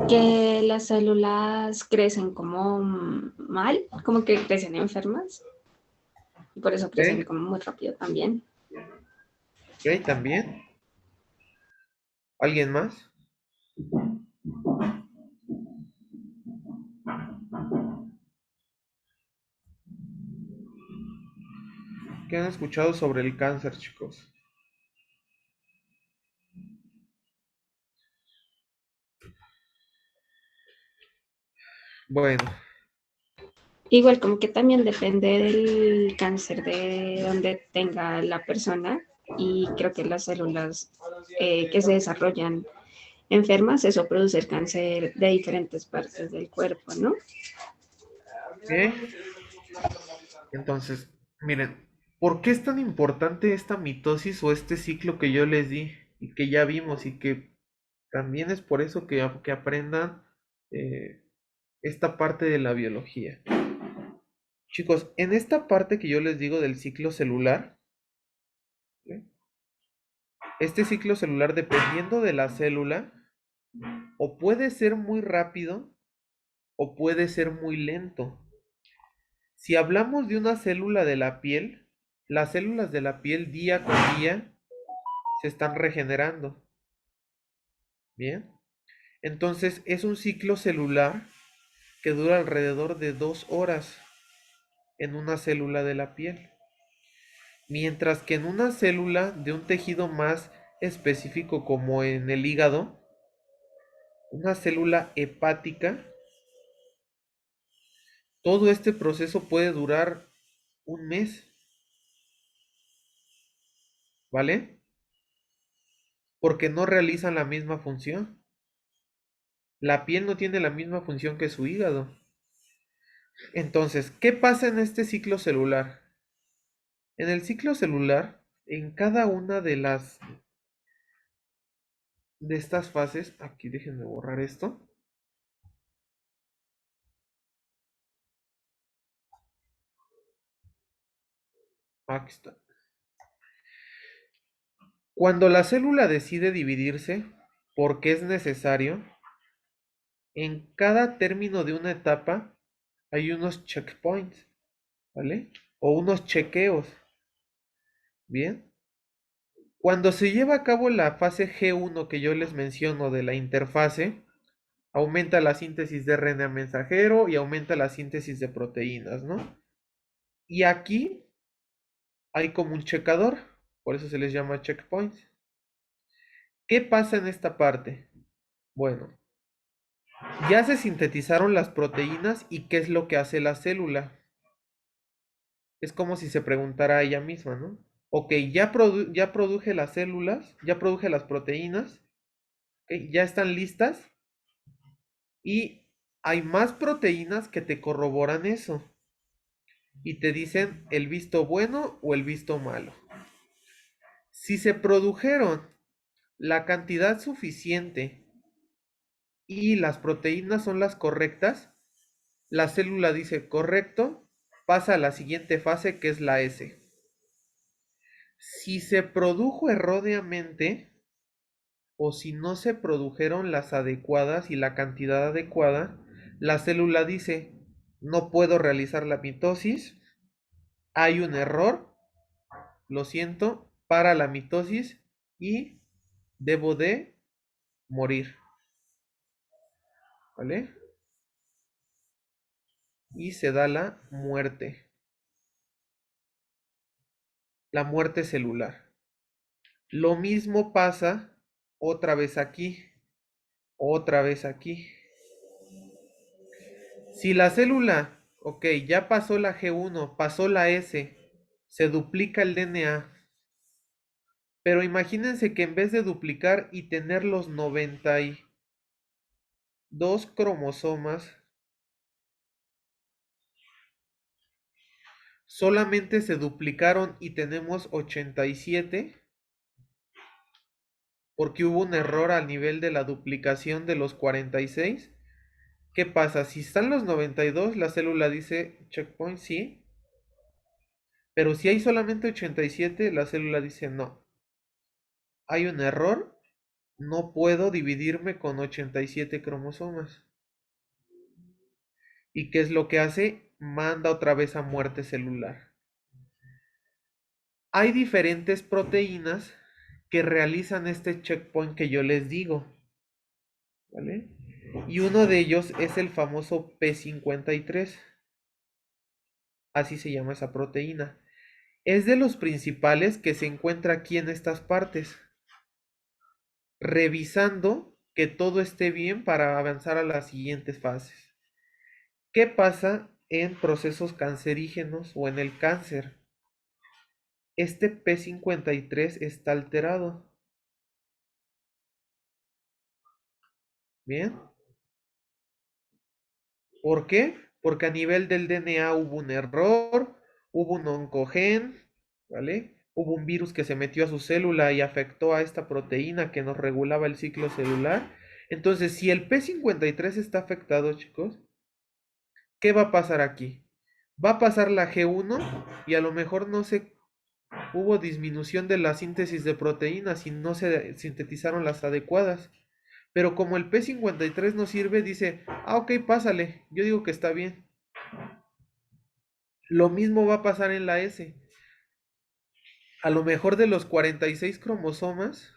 Que las células crecen como mal, como que crecen enfermas y por eso crecen Ok, como muy rápido también. ok, también. ¿Alguien más? ¿Qué han escuchado sobre el cáncer, chicos? Bueno, Igual como que también depende del cáncer de donde tenga la persona y creo que las células que se desarrollan enfermas, eso produce el cáncer de diferentes partes del cuerpo, ¿no? ok. Entonces, miren, ¿por qué es tan importante esta mitosis o este ciclo que yo les di y que ya vimos y que también es por eso que aprendan eh, esta parte de la biología? Chicos, en esta parte que yo les digo del ciclo celular, ¿sí? Este ciclo celular, dependiendo de la célula, o puede ser muy rápido o puede ser muy lento. Si hablamos de una célula de la piel, las células de la piel día con día se están regenerando. Bien, entonces es un ciclo celular que dura alrededor de 2 horas en una célula de la piel. Mientras que en una célula de un tejido más específico como en el hígado, una célula hepática, todo este proceso puede durar un mes, ¿vale? Porque no realizan la misma función. La piel no tiene la misma función que su hígado. Entonces, ¿qué pasa en este ciclo celular? En el ciclo celular, en cada una de estas fases, aquí déjenme borrar esto. Aquí está. Cuando la célula decide dividirse, porque es necesario, en cada término de una etapa hay unos checkpoints, ¿vale? O unos chequeos. Bien. Cuando se lleva a cabo la fase G1 que yo les menciono de la interfase, aumenta la síntesis de RNA mensajero y aumenta la síntesis de proteínas, ¿no? Y aquí hay como un checador, por eso se les llama checkpoints. ¿Qué pasa en esta parte? Bueno, ya se sintetizaron las proteínas y ¿qué es lo que hace la célula? Es como si se preguntara a ella misma, ¿no? Ok, ya produje las células, ya produje las proteínas, ok, ya están listas y hay más proteínas que te corroboran eso y te dicen el visto bueno o el visto malo. Si se produjeron la cantidad suficiente y las proteínas son las correctas, la célula dice correcto, pasa a la siguiente fase que es la S. Si se produjo erróneamente o si no se produjeron las adecuadas y la cantidad adecuada, la célula dice no puedo realizar la mitosis, hay un error, lo siento, para la mitosis y debo de morir, ¿vale? Y se da la muerte celular. Lo mismo pasa otra vez aquí. Si la célula, ok, ya pasó la G1, pasó la S, se duplica el DNA, pero imagínense que en vez de duplicar y tener los 92 cromosomas, solamente se duplicaron y tenemos 87 porque hubo un error al nivel de la duplicación de los 46. ¿Qué pasa? Si están los 92, la célula dice checkpoint sí, pero si hay solamente 87, la célula dice no. Hay un error, no puedo dividirme con 87 cromosomas. ¿Y qué es lo que hace? Manda otra vez a muerte celular. Hay diferentes proteínas que realizan este checkpoint que yo les digo, ¿vale? Y uno de ellos es el famoso P53, así se llama esa proteína. Es de los principales que se encuentra aquí en estas partes, revisando que todo esté bien para avanzar a las siguientes fases. ¿Qué pasa en procesos cancerígenos o en el cáncer? Este P53 está alterado. ¿Bien? ¿Por qué? Porque a nivel del DNA hubo un error, hubo un oncogen, ¿vale? Hubo un virus que se metió a su célula y afectó a esta proteína que nos regulaba el ciclo celular. Entonces, si el P53 está afectado, chicos, ¿qué va a pasar aquí? Va a pasar la G1 y a lo mejor no se hubo disminución de la síntesis de proteínas y no se sintetizaron las adecuadas. Pero como el P53 no sirve, dice, ah, ok, pásale, yo digo que está bien. Lo mismo va a pasar en la S. A lo mejor de los 46 cromosomas,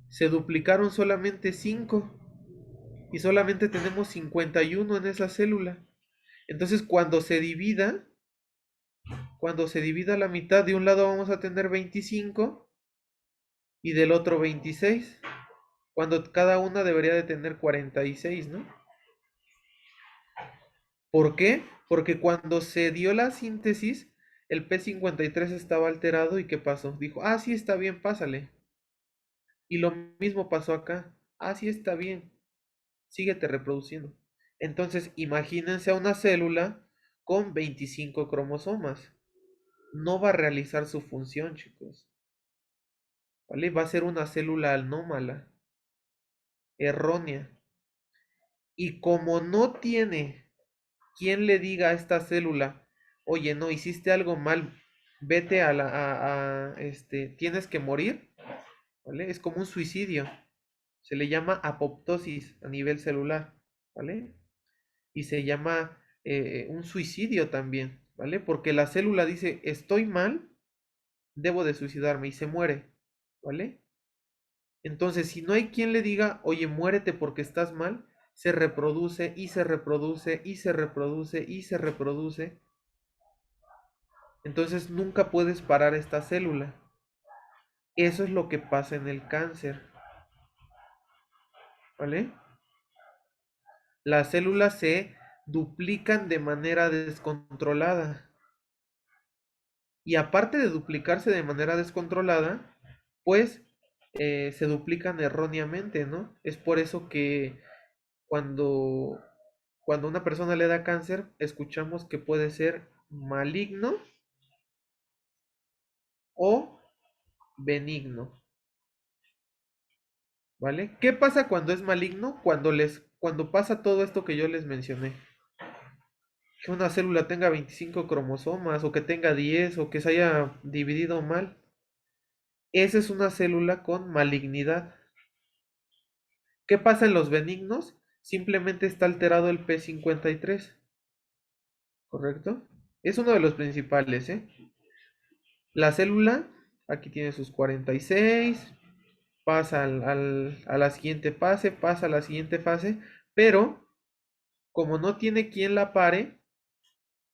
se duplicaron solamente 5 y solamente tenemos 51 en esa célula. Entonces, cuando se divida la mitad, de un lado vamos a tener 25 y del otro 26, cuando cada una debería de tener 46, ¿no? ¿Por qué? Porque cuando se dio la síntesis, el P53 estaba alterado y ¿qué pasó? Dijo, ah, sí está bien, pásale. Y lo mismo pasó acá. Ah, sí está bien, síguete reproduciendo. Entonces, imagínense a una célula con 25 cromosomas. No va a realizar su función, chicos. ¿Vale? Va a ser una célula anómala, errónea. Y como no tiene quien le diga a esta célula, oye, no, hiciste algo mal, vete tienes que morir, ¿vale? Es como un suicidio. Se le llama apoptosis a nivel celular, ¿vale? Y se llama un suicidio también, ¿vale? Porque la célula dice, estoy mal, debo de suicidarme y se muere, ¿vale? Entonces, si no hay quien le diga, oye, muérete porque estás mal, se reproduce y se reproduce y se reproduce y se reproduce Entonces nunca puedes parar esta célula. Eso es lo que pasa en el cáncer, ¿vale? Las células se duplican de manera descontrolada. Y aparte de duplicarse de manera descontrolada, pues se duplican erróneamente, ¿no? Es por eso que cuando, cuando una persona le da cáncer, escuchamos que puede ser maligno o benigno, ¿vale? ¿Qué pasa cuando es maligno? Cuando pasa todo esto que yo les mencioné. Que una célula tenga 25 cromosomas o que tenga 10 o que se haya dividido mal. Esa es una célula con malignidad. ¿Qué pasa en los benignos? Simplemente está alterado el P53, ¿correcto? Es uno de los principales, ¿eh? La célula, aquí tiene sus 46, pasa a la siguiente fase, pasa a la siguiente fase, pero como no tiene quien la pare,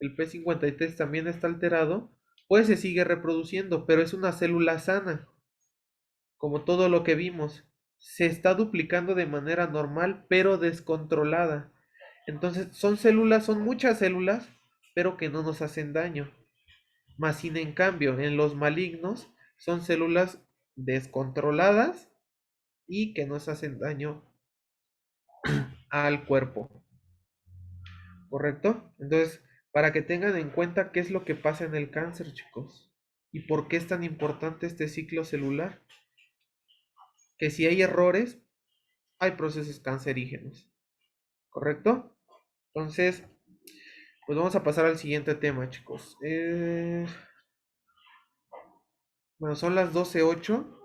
el P53 también está alterado, pues se sigue reproduciendo, pero es una célula sana, como todo lo que vimos. Se está duplicando de manera normal, pero descontrolada. Entonces, son muchas células, pero que no nos hacen daño. Más sin en cambio, en los malignos son células descontroladas y que nos hacen daño al cuerpo, ¿correcto? Entonces, para que tengan en cuenta qué es lo que pasa en el cáncer, chicos, y por qué es tan importante este ciclo celular, que si hay errores, hay procesos cancerígenos, ¿correcto? Entonces, pues vamos a pasar al siguiente tema, chicos. Bueno, son las 12:08.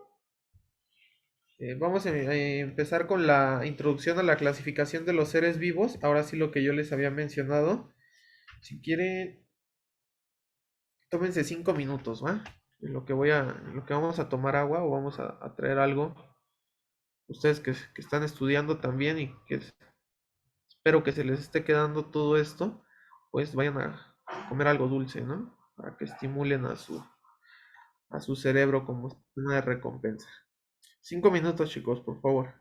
Vamos a empezar con la introducción a la clasificación de los seres vivos. Ahora sí lo que yo les había mencionado. Si quieren, tómense 5 minutos, ¿va? En lo que vamos a tomar agua o vamos a traer algo. Ustedes que están estudiando también y que espero que se les esté quedando todo esto, pues vayan a comer algo dulce, ¿no? Para que estimulen a su cerebro como una recompensa. 5 minutos, chicos, por favor.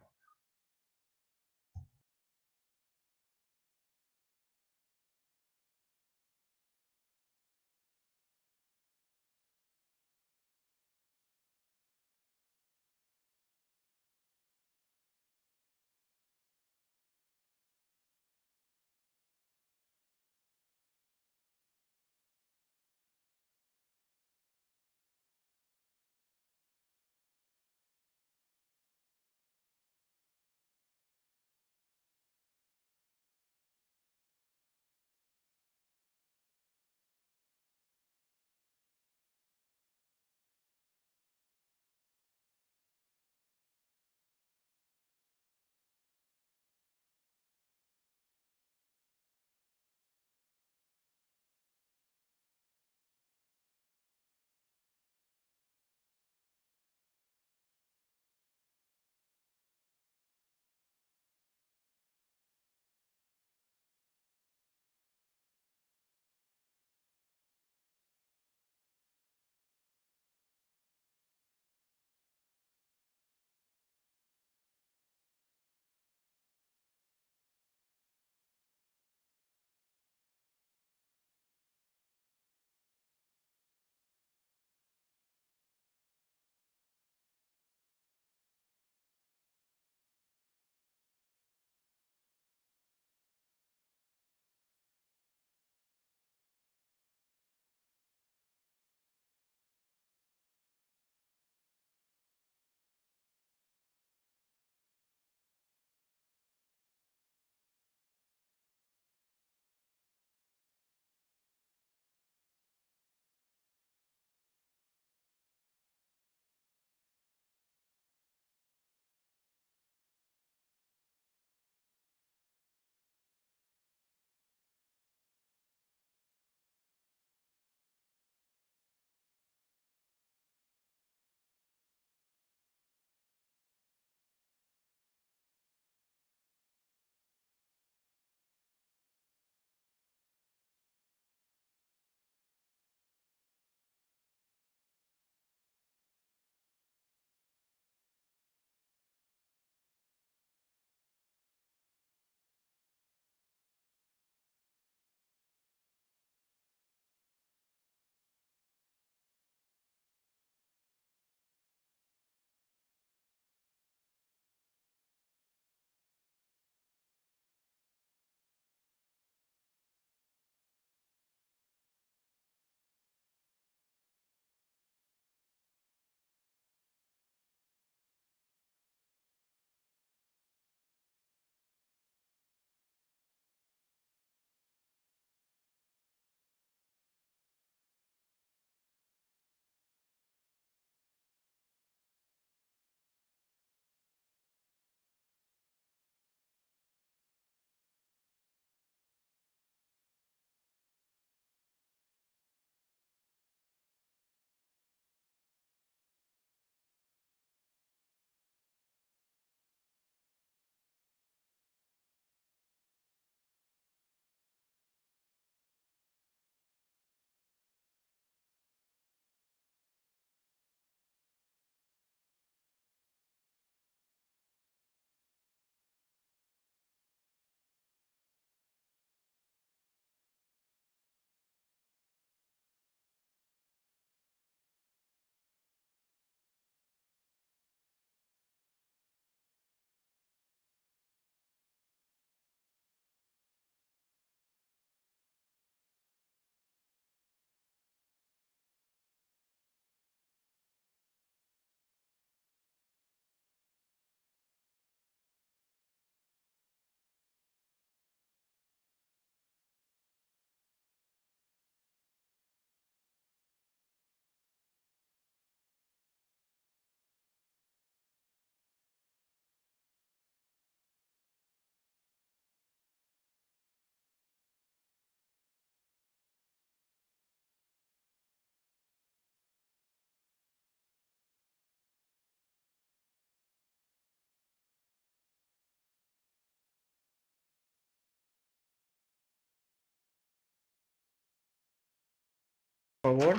Por favor.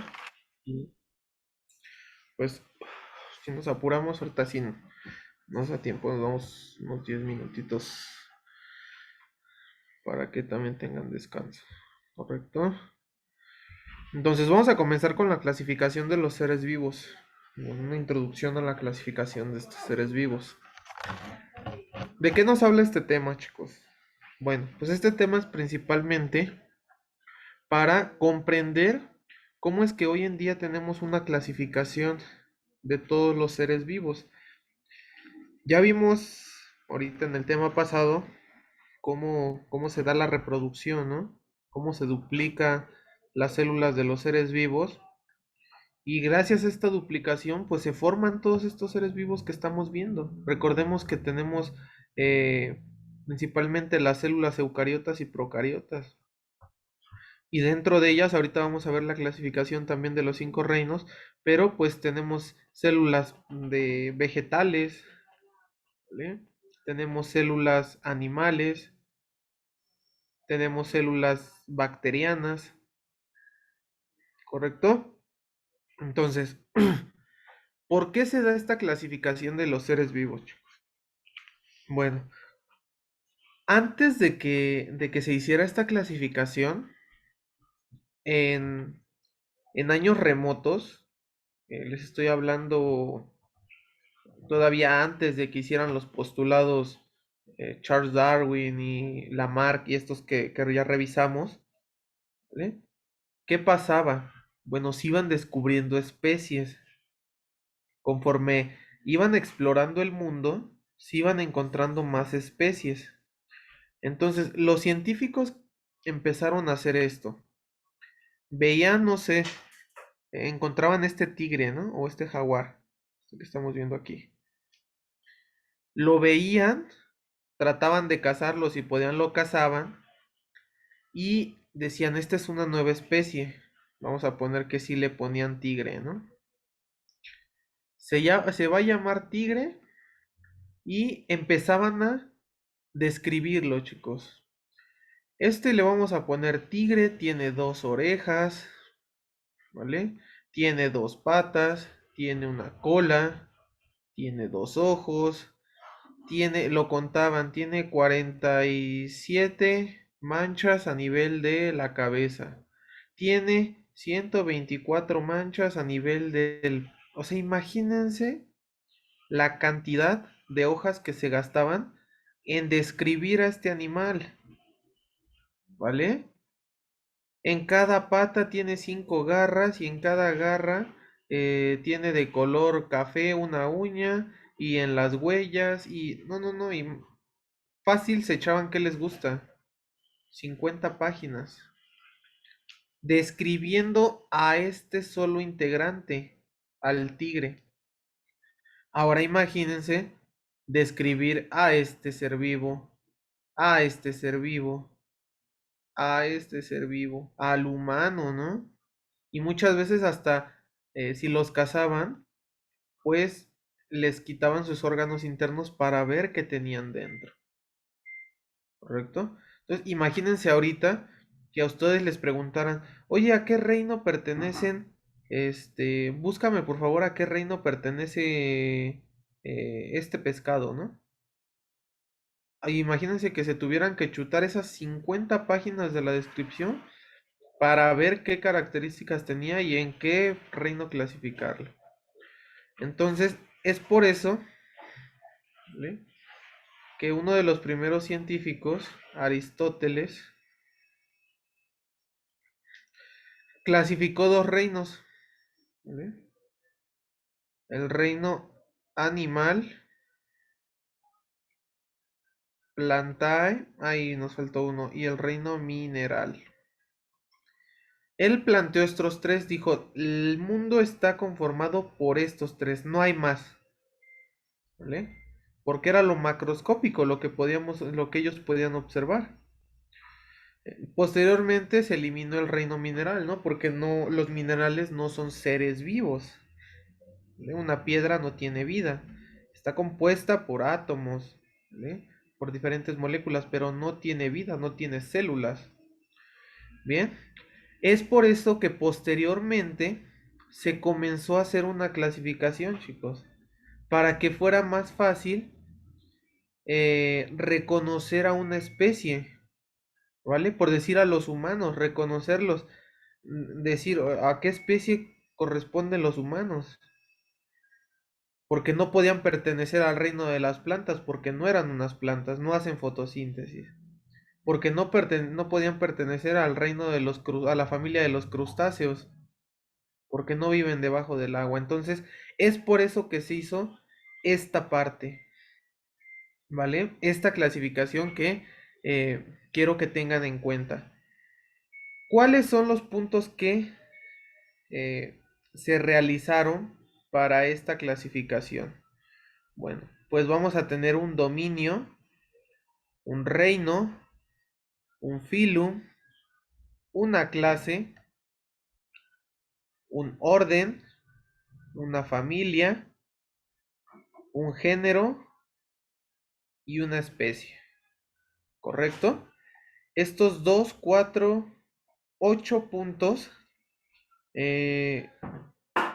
Sí. Pues si nos apuramos, ahorita sí nos da tiempo, nos damos unos 10 minutitos para que también tengan descanso. ¿Correcto? Entonces vamos a comenzar con la clasificación de los seres vivos. Una introducción a la clasificación de estos seres vivos. ¿De qué nos habla este tema, chicos? Bueno, pues este tema es principalmente para comprender cómo es que hoy en día tenemos una clasificación de todos los seres vivos. Ya vimos ahorita en el tema pasado cómo se da la reproducción, ¿no? Cómo se duplica las células de los seres vivos y gracias a esta duplicación pues se forman todos estos seres vivos que estamos viendo. Recordemos que tenemos principalmente las células eucariotas y procariotas. Y dentro de ellas, ahorita vamos a ver la clasificación también de los 5 reinos, pero pues tenemos células de vegetales, ¿vale? Tenemos células animales, tenemos células bacterianas, ¿correcto? Entonces, ¿por qué se da esta clasificación de los seres vivos, chicos? Bueno, antes de que se hiciera esta clasificación, en, en años remotos, les estoy hablando todavía antes de que hicieran los postulados Charles Darwin y Lamarck y estos que ya revisamos, ¿vale? ¿Qué pasaba? Bueno, se iban descubriendo especies. Conforme iban explorando el mundo, se iban encontrando más especies. Entonces, los científicos empezaron a hacer esto. Veían, no sé, encontraban este tigre, ¿no? O este jaguar, este que estamos viendo aquí. Lo veían, trataban de cazarlo, si podían lo cazaban y decían, esta es una nueva especie. Vamos a poner que sí le ponían tigre, ¿no? Se va a llamar tigre y empezaban a describirlo, chicos. Este le vamos a poner tigre, tiene 2 orejas, ¿vale? Tiene 2 patas, tiene una cola, tiene 2 ojos, lo contaban, tiene 47 manchas a nivel de la cabeza, tiene 124 manchas a nivel del... O sea, imagínense la cantidad de hojas que se gastaban en describir a este animal, ¿vale? En cada pata tiene 5 garras y en cada garra tiene de color café una uña y en las huellas y no, y fácil se echaban que les gusta. 50 páginas. Describiendo a este solo integrante, al tigre. Ahora imagínense describir a este ser vivo, a este ser vivo, a este ser vivo, al humano, ¿no? Y muchas veces hasta si los cazaban, pues les quitaban sus órganos internos para ver qué tenían dentro, ¿correcto? Entonces, imagínense ahorita que a ustedes les preguntaran, oye, ¿a qué reino pertenecen? Búscame por favor a qué reino pertenece este pescado, ¿no? Imagínense que se tuvieran que chutar esas 50 páginas de la descripción para ver qué características tenía y en qué reino clasificarlo. Entonces, es por eso, ¿vale?, que uno de los primeros científicos, Aristóteles, clasificó 2 reinos, ¿vale? El reino animal, plantae, ahí nos faltó uno, y el reino mineral. Él planteó estos 3, dijo, el mundo está conformado por estos 3, no hay más, ¿vale? Porque era lo macroscópico, lo que ellos podían observar. Posteriormente se eliminó el reino mineral, ¿no? Porque no, los minerales no son seres vivos, ¿vale? Una piedra no tiene vida, está compuesta por átomos, ¿vale?, por diferentes moléculas, pero no tiene vida, no tiene células. Bien, Es por eso que posteriormente se comenzó a hacer una clasificación, chicos, para que fuera más fácil reconocer a una especie, ¿vale? Por decir a los humanos, reconocerlos, decir a qué especie corresponden los humanos, porque no podían pertenecer al reino de las plantas, porque no eran unas plantas, no hacen fotosíntesis, porque no podían pertenecer al reino de a la familia de los crustáceos, porque no viven debajo del agua. Entonces, es por eso que se hizo esta parte, ¿vale? Esta clasificación que quiero que tengan en cuenta. ¿Cuáles son los puntos que se realizaron para esta clasificación? Bueno, pues vamos a tener un dominio, un reino, un filum, una clase, un orden, una familia, un género y una especie, ¿correcto? Estos 2, 4, 8 puntos, eh,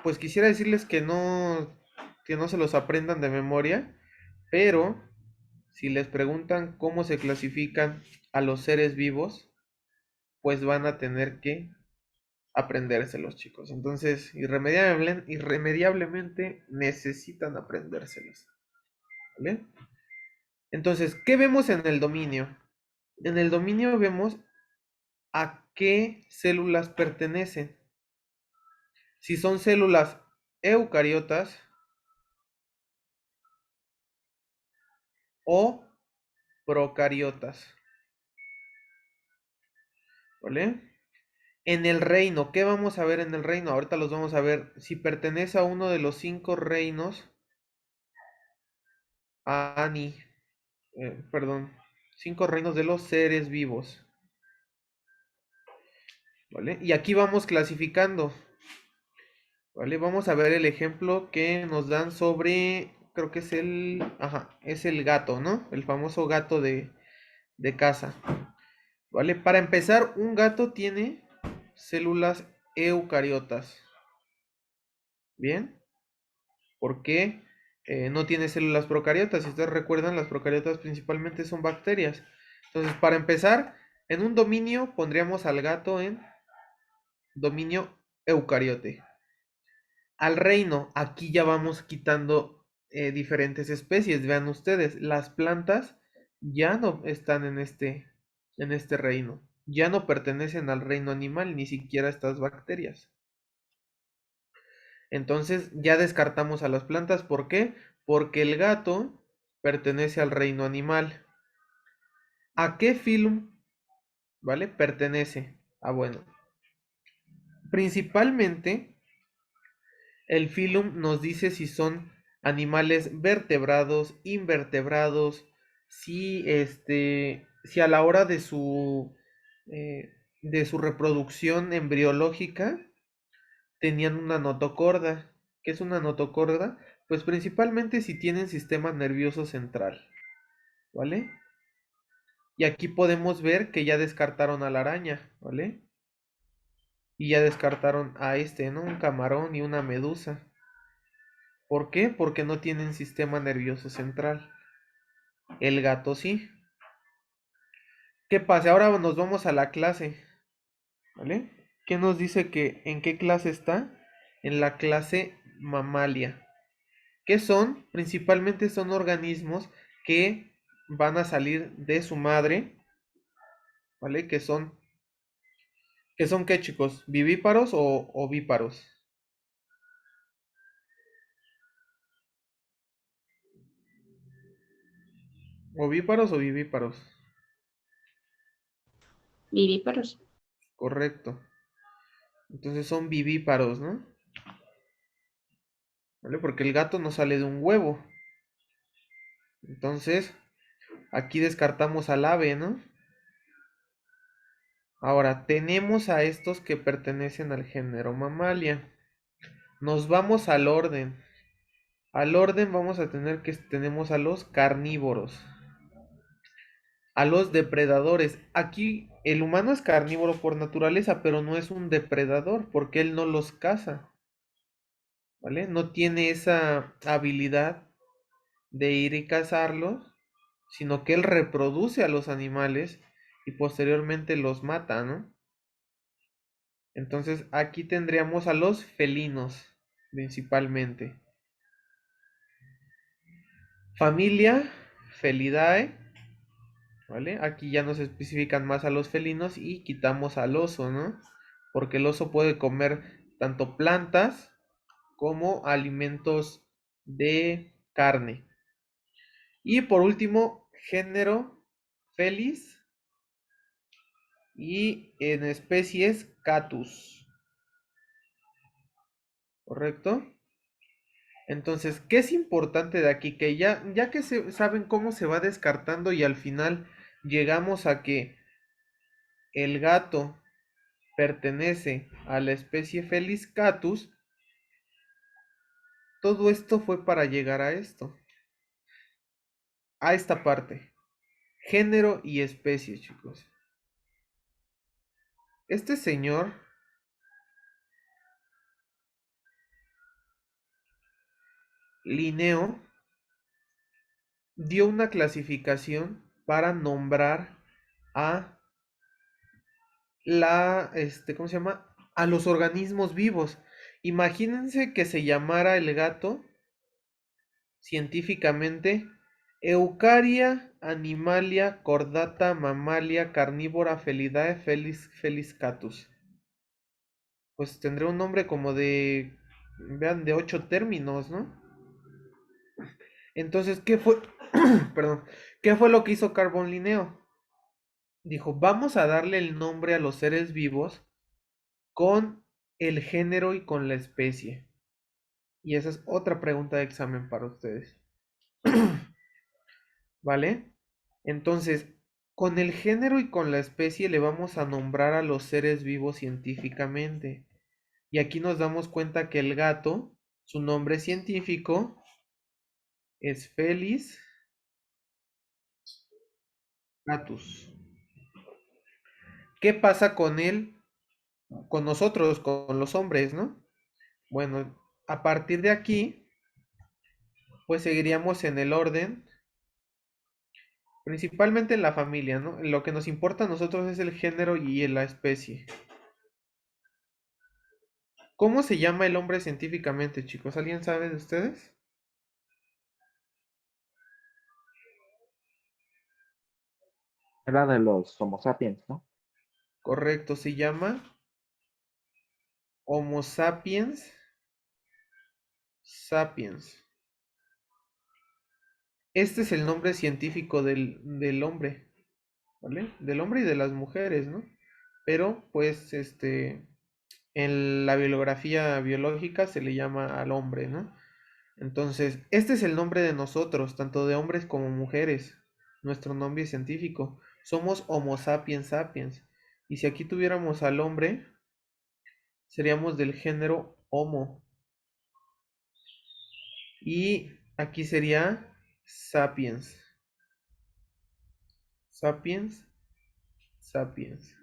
pues quisiera decirles que no se los aprendan de memoria, pero si les preguntan cómo se clasifican a los seres vivos, pues van a tener que aprendérselos, chicos. Entonces, irremediablemente necesitan aprendérselos, ¿vale? Entonces, ¿qué vemos en el dominio? En el dominio vemos a qué células pertenecen. Si son células eucariotas o procariotas, ¿vale? En el reino, ¿qué vamos a ver en el reino? Ahorita los vamos a ver. Si pertenece a uno de los 5 reinos, Ani, perdón, 5 reinos de los seres vivos, ¿vale? Y aquí vamos clasificando, ¿vale? Vamos a ver el ejemplo que nos dan sobre, creo que es el gato, ¿no? El famoso gato de casa, ¿vale? Para empezar, un gato tiene células eucariotas, ¿bien? ¿Por qué no tiene células procariotas? Si ustedes recuerdan, las procariotas principalmente son bacterias. Entonces, para empezar, en un dominio pondríamos al gato en dominio eucariote. Al reino, aquí ya vamos quitando diferentes especies. Vean ustedes, las plantas ya no están en este reino. Ya no pertenecen al reino animal, ni siquiera estas bacterias. Entonces ya descartamos a las plantas. ¿Por qué? Porque el gato pertenece al reino animal. ¿A qué filum, vale? Pertenece. Ah, bueno. Principalmente el filum nos dice si son animales vertebrados, invertebrados, si a la hora de su reproducción embriológica tenían una notocorda. ¿Qué es una notocorda? Pues principalmente si tienen sistema nervioso central, ¿vale? Y aquí podemos ver que ya descartaron a la araña, ¿vale? Y ya descartaron a ¿no? Un camarón y una medusa. ¿Por qué? Porque no tienen sistema nervioso central. El gato sí. ¿Qué pasa? Ahora nos vamos a la clase, ¿vale? ¿Qué nos dice que en qué clase está? En la clase mamalia. ¿Qué son? Principalmente son organismos que van a salir de su madre, ¿vale? ¿Qué son qué, chicos? ¿Vivíparos o ovíparos? ¿Ovíparos o vivíparos? Vivíparos. Correcto. Entonces son vivíparos, ¿no? ¿Vale? Porque el gato no sale de un huevo. Entonces, aquí descartamos al ave, ¿no? Ahora, tenemos a estos que pertenecen al género Mamalia. Nos vamos al orden. Al orden vamos a tener que tenemos a los carnívoros, a los depredadores. Aquí el humano es carnívoro por naturaleza, pero no es un depredador, porque él no los caza, ¿vale? No tiene esa habilidad de ir y cazarlos, sino que él reproduce a los animales y posteriormente los mata, ¿no? Entonces aquí tendríamos a los felinos, principalmente. Familia, Felidae, ¿vale? Aquí ya nos especifican más a los felinos y quitamos al oso, ¿no? Porque el oso puede comer tanto plantas como alimentos de carne. Y por último, género, Felis y en especies, Catus, ¿correcto? Entonces, ¿qué es importante de aquí? Que ya que saben cómo se va descartando y al final llegamos a que el gato pertenece a la especie Felis catus, todo esto fue para llegar a esto, a esta parte, género y especie, chicos. Este señor Linneo dio una clasificación para nombrar a ¿cómo se llama? A los organismos vivos. Imagínense que se llamara el gato científicamente Eucaria animalia cordata mamalia carnívora felidae felis catus. Pues tendría un nombre como de, vean, de 8 términos, ¿no? Entonces, ¿qué fue? Perdón, ¿qué fue lo que hizo Carbon Linneo? Dijo, vamos a darle el nombre a los seres vivos con el género y con la especie. Y esa es otra pregunta de examen para ustedes. ¿Vale? Entonces, con el género y con la especie le vamos a nombrar a los seres vivos científicamente. Y aquí nos damos cuenta que el gato, su nombre científico es Felis catus. ¿Qué pasa con él, con nosotros, con los hombres, ¿no? Bueno, a partir de aquí, pues seguiríamos en el orden, principalmente en la familia, ¿no? Lo que nos importa a nosotros es el género y la especie. ¿Cómo se llama el hombre científicamente, chicos? ¿Alguien sabe de ustedes? Era de los Homo sapiens, ¿no? Correcto, se llama Homo sapiens sapiens. Este es el nombre científico del hombre, ¿vale? Del hombre y de las mujeres, ¿no? Pero, pues, en la bibliografía biológica se le llama al hombre, ¿no? Entonces, este es el nombre de nosotros, tanto de hombres como mujeres, nuestro nombre científico. Somos Homo sapiens sapiens. Y si aquí tuviéramos al hombre, seríamos del género Homo. Y aquí sería sapiens. Sapiens, sapiens.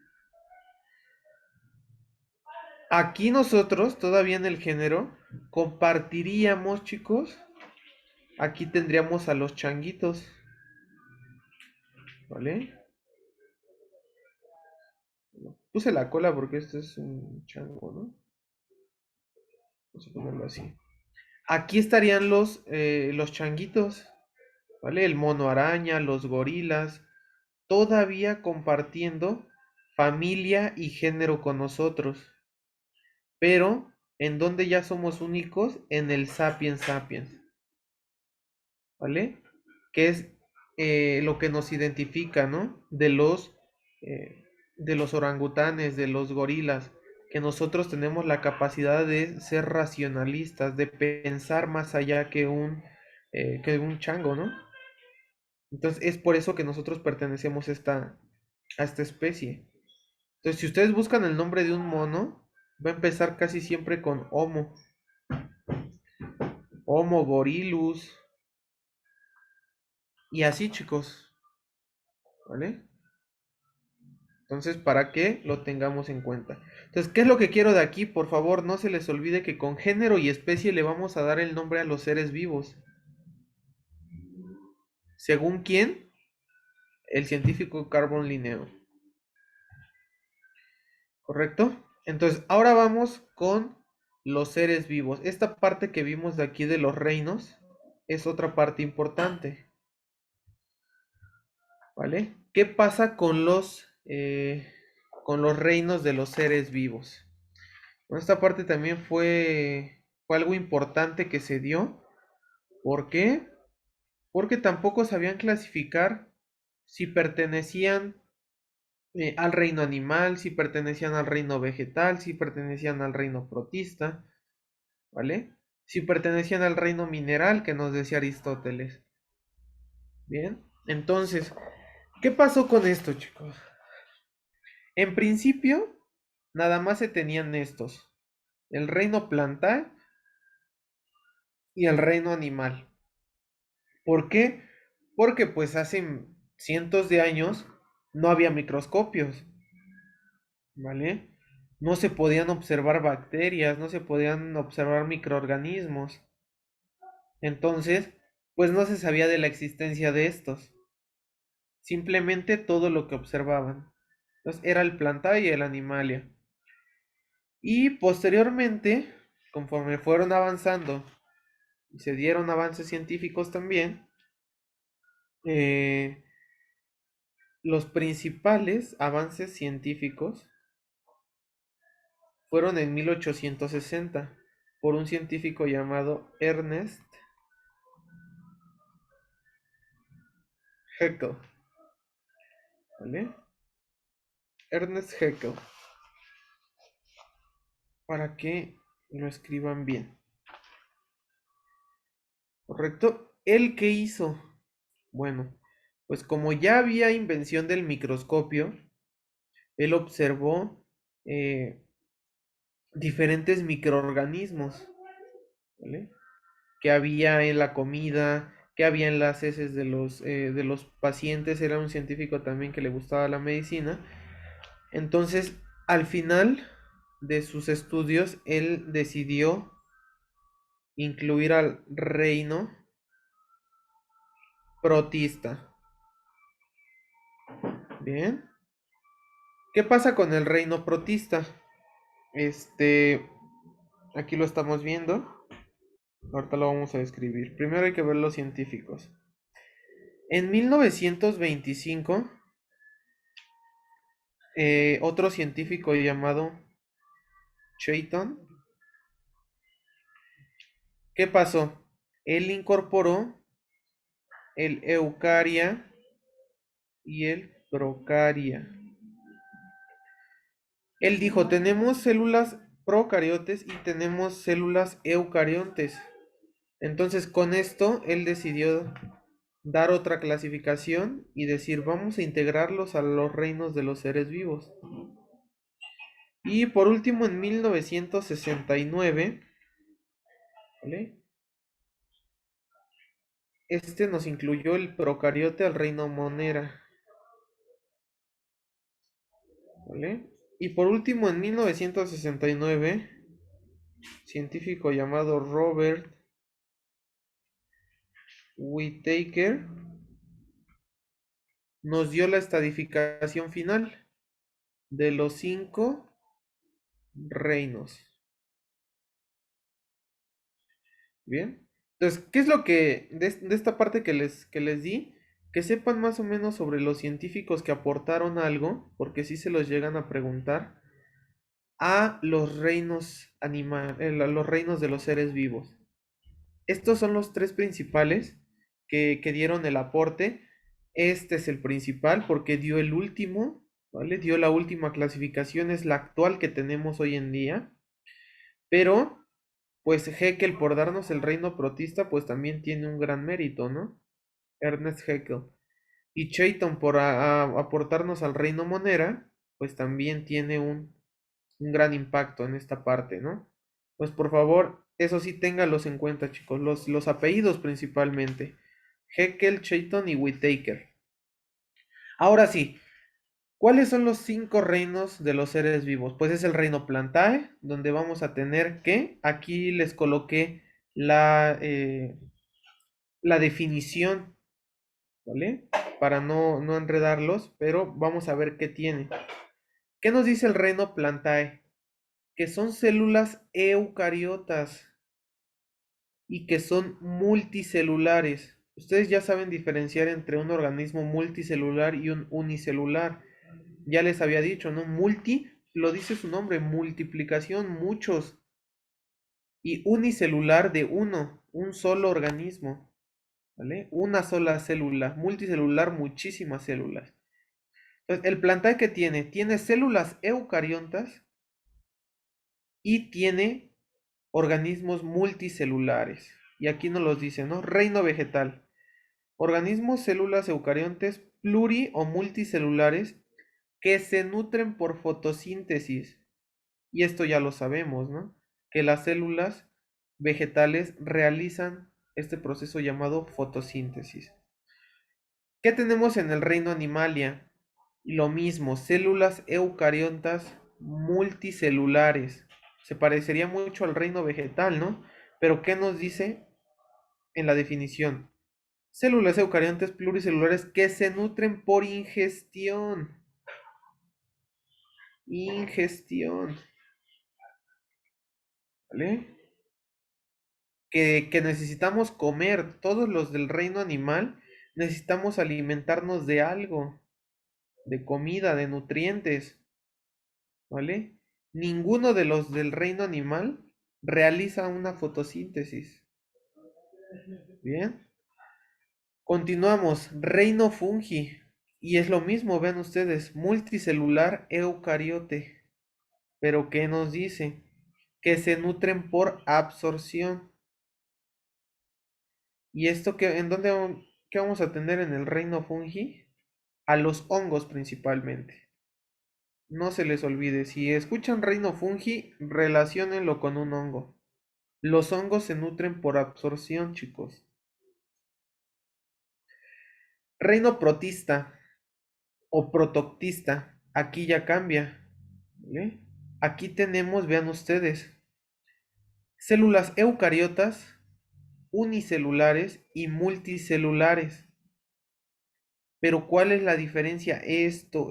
Aquí nosotros, todavía en el género, compartiríamos, chicos. Aquí tendríamos a los changuitos, ¿vale? Puse la cola porque este es un chango, ¿no? Vamos a ponerlo así. Aquí estarían los changuitos, ¿vale? El mono araña, los gorilas, todavía compartiendo familia y género con nosotros. Pero, ¿en donde ya somos únicos? En el sapiens sapiens, ¿vale? Que es lo que nos identifica, ¿no? De los orangutanes, de los gorilas, que nosotros tenemos la capacidad de ser racionalistas, de pensar más allá que un chango, ¿no? Entonces es por eso que nosotros pertenecemos a esta especie. Entonces, si ustedes buscan el nombre de un mono, va a empezar casi siempre con Homo. Homo gorilus. Y así, chicos. ¿Vale? Entonces, para que lo tengamos en cuenta. Entonces, ¿qué es lo que quiero de aquí? Por favor, no se les olvide que con género y especie le vamos a dar el nombre a los seres vivos. ¿Según quién? El científico Carbon Linneo. ¿Correcto? Entonces, ahora vamos con los seres vivos. Esta parte que vimos de aquí de los reinos es otra parte importante. ¿Vale? ¿Qué pasa con los reinos de los seres vivos? Bueno, esta parte también fue algo importante que se dio. ¿Por qué? Porque tampoco sabían clasificar si pertenecían al reino animal, si pertenecían al reino vegetal, si pertenecían al reino protista, ¿vale? Si pertenecían al reino mineral que nos decía Aristóteles. Bien, entonces, ¿qué pasó con esto, chicos? En principio, nada más se tenían estos, el reino plantal y el reino animal. ¿Por qué? Porque pues hace cientos de años no había microscopios, ¿vale? No se podían observar bacterias, no se podían observar microorganismos. Entonces, pues no se sabía de la existencia de estos. Simplemente todo lo que observaban. Entonces era el plantae y el animalia. Y posteriormente, conforme fueron avanzando y se dieron avances científicos también, eh, los principales avances científicos fueron en 1860 por un científico llamado Ernest Haeckel, ¿vale? Ernest Haeckel, para que lo escriban bien. ¿Correcto? ¿Él qué hizo? Bueno, pues como ya había invención del microscopio, él observó eh, diferentes microorganismos, ¿vale? Que había en la comida, que había en las heces de los pacientes. Era un científico también que le gustaba la medicina. Entonces, al final de sus estudios, él decidió incluir al reino protista. Bien. ¿Qué pasa con el reino protista? Aquí lo estamos viendo. Ahorita lo vamos a describir. Primero hay que ver los científicos. En 1925, otro científico llamado Chayton, ¿qué pasó? Él incorporó el eucaria y el procaria. Él dijo, tenemos células procariotes y tenemos células eucariontes. Entonces, con esto, él decidió dar otra clasificación y decir, vamos a integrarlos a los reinos de los seres vivos. Y por último, en 1969, ¿vale? Nos incluyó el procariote al reino Monera, ¿vale? Y por último, en 1969, científico llamado Robert Whittaker nos dio la estadificación final de los 5 reinos. Bien. Entonces, ¿qué es lo que de esta parte que les di? Que sepan más o menos sobre los científicos que aportaron algo, porque si se los llegan a preguntar, a los reinos los reinos de los seres vivos. Estos son los tres principales que dieron el aporte. Este es el principal porque dio el último, ¿vale? Dio la última clasificación, es la actual que tenemos hoy en día. Pero, pues Haeckel por darnos el reino protista, pues también tiene un gran mérito, ¿no? Ernest Haeckel. Y Chayton por aportarnos al reino monera, pues también tiene un gran impacto en esta parte, ¿no? Pues por favor, eso sí, ténganlos en cuenta, chicos, los apellidos principalmente. Haeckel, Chayton y Whittaker. Ahora sí, ¿Cuáles son los 5 reinos de los seres vivos? Pues es el reino Plantae, donde vamos a tener que, aquí les coloqué la definición, ¿vale? Para no enredarlos, pero vamos a ver qué tiene. ¿Qué nos dice el reino Plantae? Que son células eucariotas y que son multicelulares. Ustedes ya saben diferenciar entre un organismo multicelular y un unicelular. Ya les había dicho, ¿no? Multi, lo dice su nombre, multiplicación, muchos. Y unicelular de uno, un solo organismo, ¿vale? Una sola célula, multicelular, muchísimas células. Entonces, el plantae que tiene células eucariotas y tiene organismos multicelulares. Y aquí nos los dice, ¿no? Reino vegetal. Organismos, células eucariontes, pluri o multicelulares que se nutren por fotosíntesis. Y esto ya lo sabemos, ¿no? Que las células vegetales realizan este proceso llamado fotosíntesis. ¿Qué tenemos en el reino animalia? Lo mismo, células eucariotas multicelulares. Se parecería mucho al reino vegetal, ¿no? Pero ¿qué nos dice en la definición? Células eucariontes pluricelulares que se nutren por ingestión. Ingestión, ¿vale? Que necesitamos comer. Todos los del reino animal necesitamos alimentarnos de algo, de comida, de nutrientes, ¿vale? Ninguno de los del reino animal realiza una fotosíntesis. Bien. Continuamos. Reino fungi. Y es lo mismo, vean ustedes, multicelular eucariote. Pero ¿qué nos dice? Que se nutren por absorción. ¿Y esto en dónde qué vamos a tener en el reino fungi? A los hongos principalmente. No se les olvide, si escuchan reino fungi, relaciónenlo con un hongo. Los hongos se nutren por absorción, chicos. Reino protista o protoctista, aquí ya cambia, ¿vale? Aquí tenemos, vean ustedes, células eucariotas, unicelulares y multicelulares. Pero ¿cuál es la diferencia? Esto.